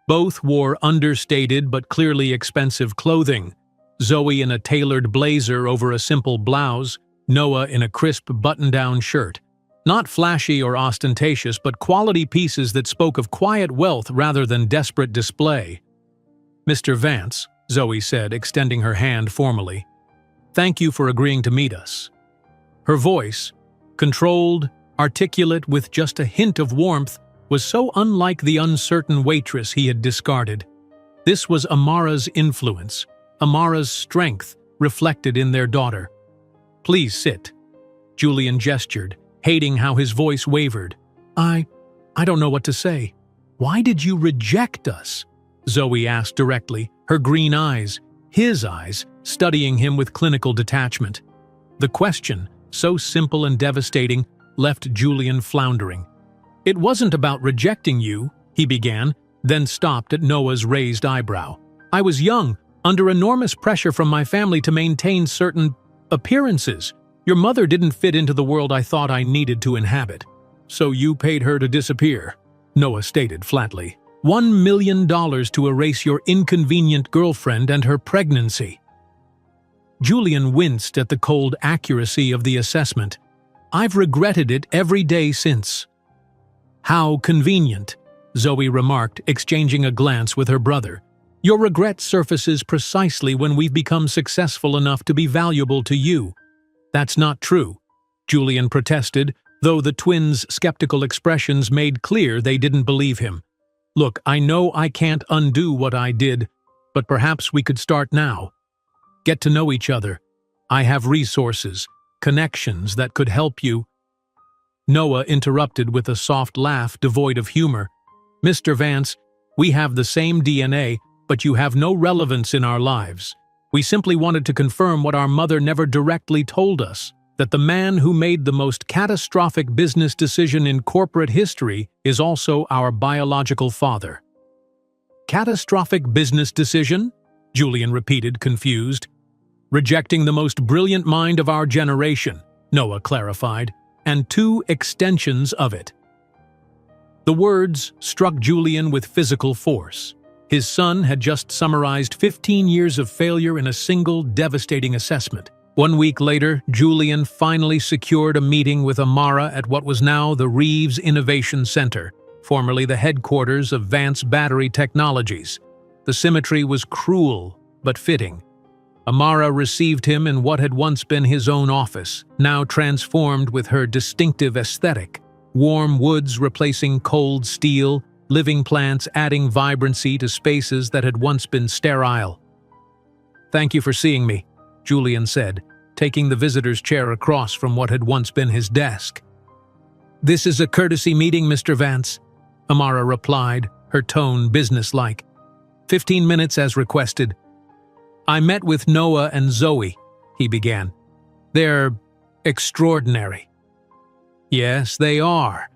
A: Both wore understated but clearly expensive clothing, Zoe in a tailored blazer over a simple blouse, Noah in a crisp button-down shirt. Not flashy or ostentatious, but quality pieces that spoke of quiet wealth rather than desperate display. "Mr. Vance," Zoe said, extending her hand formally, "thank you for agreeing to meet us." Her voice, controlled, articulate with just a hint of warmth, was so unlike the uncertain waitress he had discarded. This was Amara's influence, Amara's strength, reflected in their daughter. "Please sit." Julian gestured, hating how his voice wavered. I don't know what to say. Why did you reject us?" Zoe asked directly, her green eyes, his eyes, studying him with clinical detachment. The question, so simple and devastating, left Julian floundering. "It wasn't about rejecting you," he began, then stopped at Noah's raised eyebrow. "I was young, under enormous pressure from my family to maintain certain appearances. Your mother didn't fit into the world I thought I needed to inhabit. So you paid her to disappear," Noah stated flatly. $1 million to erase your inconvenient girlfriend and her pregnancy." Julian winced at the cold accuracy of the assessment. "I've regretted it every day since." "How convenient," Zoe remarked, exchanging a glance with her brother. "Your regret surfaces precisely when we've become successful enough to be valuable to you." "That's not true," Julian protested, though the twins' skeptical expressions made clear they didn't believe him. "Look, I know I can't undo what I did, but perhaps we could start now. Get to know each other. I have resources, connections that could help you." Noah interrupted with a soft laugh devoid of humor. "Mr. Vance, we have the same DNA, but you have no relevance in our lives. We simply wanted to confirm what our mother never directly told us, that the man who made the most catastrophic business decision in corporate history is also our biological father." "Catastrophic business decision?" Julian repeated, confused. "Rejecting the most brilliant mind of our generation," Noah clarified, "and 2 extensions of it." The words struck Julian with physical force. His son had just summarized 15 years of failure in a single devastating assessment. 1 week later, Julian finally secured a meeting with Amara at what was now the Reeves Innovation Center, formerly the headquarters of Vance Battery Technologies. The symmetry was cruel, but fitting. Amara received him in what had once been his own office, now transformed with her distinctive aesthetic. Warm woods replacing cold steel, living plants adding vibrancy to spaces that had once been sterile. "Thank you for seeing me," Julian said, taking the visitor's chair across from what had once been his desk. "This is a courtesy meeting, Mr. Vance," Amara replied, her tone businesslike. 15 minutes as requested. "I met with Noah and Zoe," he began. "They're extraordinary." "Yes, they are,"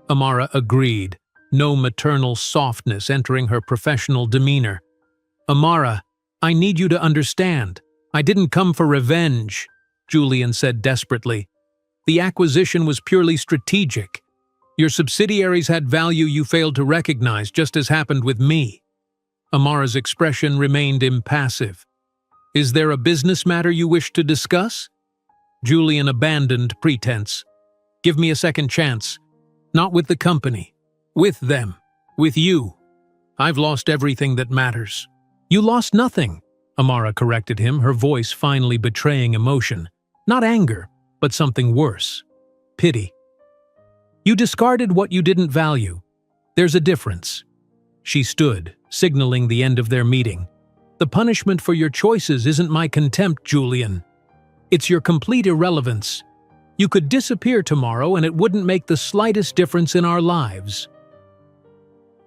A: Amara agreed, no maternal softness entering her professional demeanor. "Amara, I need you to understand. I didn't come for revenge," Julian said desperately. "The acquisition was purely strategic. Your subsidiaries had value you failed to recognize, just as happened with me." Amara's expression remained impassive. "Is there a business matter you wish to discuss?" Julian abandoned pretense. "Give me a second chance. Not with the company. With them. With you. I've lost everything that matters." "You lost nothing," Amara corrected him, her voice finally betraying emotion. Not anger, but something worse. Pity. "You discarded what you didn't value. There's a difference." She stood, signaling the end of their meeting. "The punishment for your choices isn't my contempt, Julian. It's your complete irrelevance. You could disappear tomorrow and it wouldn't make the slightest difference in our lives."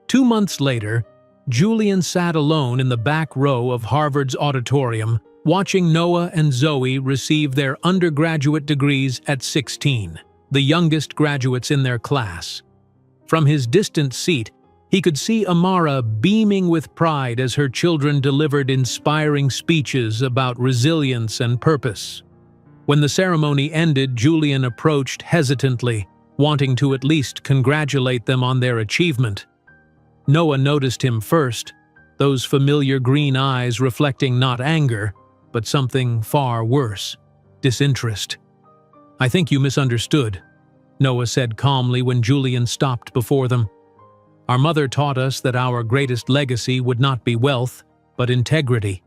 A: 2 months later, Julian sat alone in the back row of Harvard's auditorium, watching Noah and Zoe receive their undergraduate degrees at 16, the youngest graduates in their class. From his distant seat, he could see Amara beaming with pride as her children delivered inspiring speeches about resilience and purpose. When the ceremony ended, Julian approached hesitantly, wanting to at least congratulate them on their achievement. Noah noticed him first, those familiar green eyes reflecting not anger, but something far worse, disinterest. "I think you misunderstood," Noah said calmly when Julian stopped before them. "Our mother taught us that our greatest legacy would not be wealth, but integrity.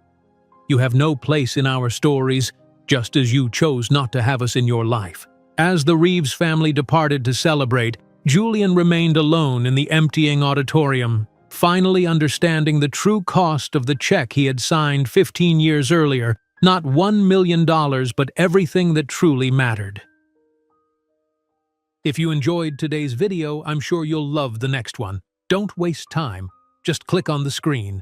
A: You have no place in our stories, just as you chose not to have us in your life." As the Reeves family departed to celebrate, Julian remained alone in the emptying auditorium, finally understanding the true cost of the check he had signed 15 years earlier, not $1 million, but everything that truly mattered. If you enjoyed today's video, I'm sure you'll love the next one. Don't waste time. Just click on the screen.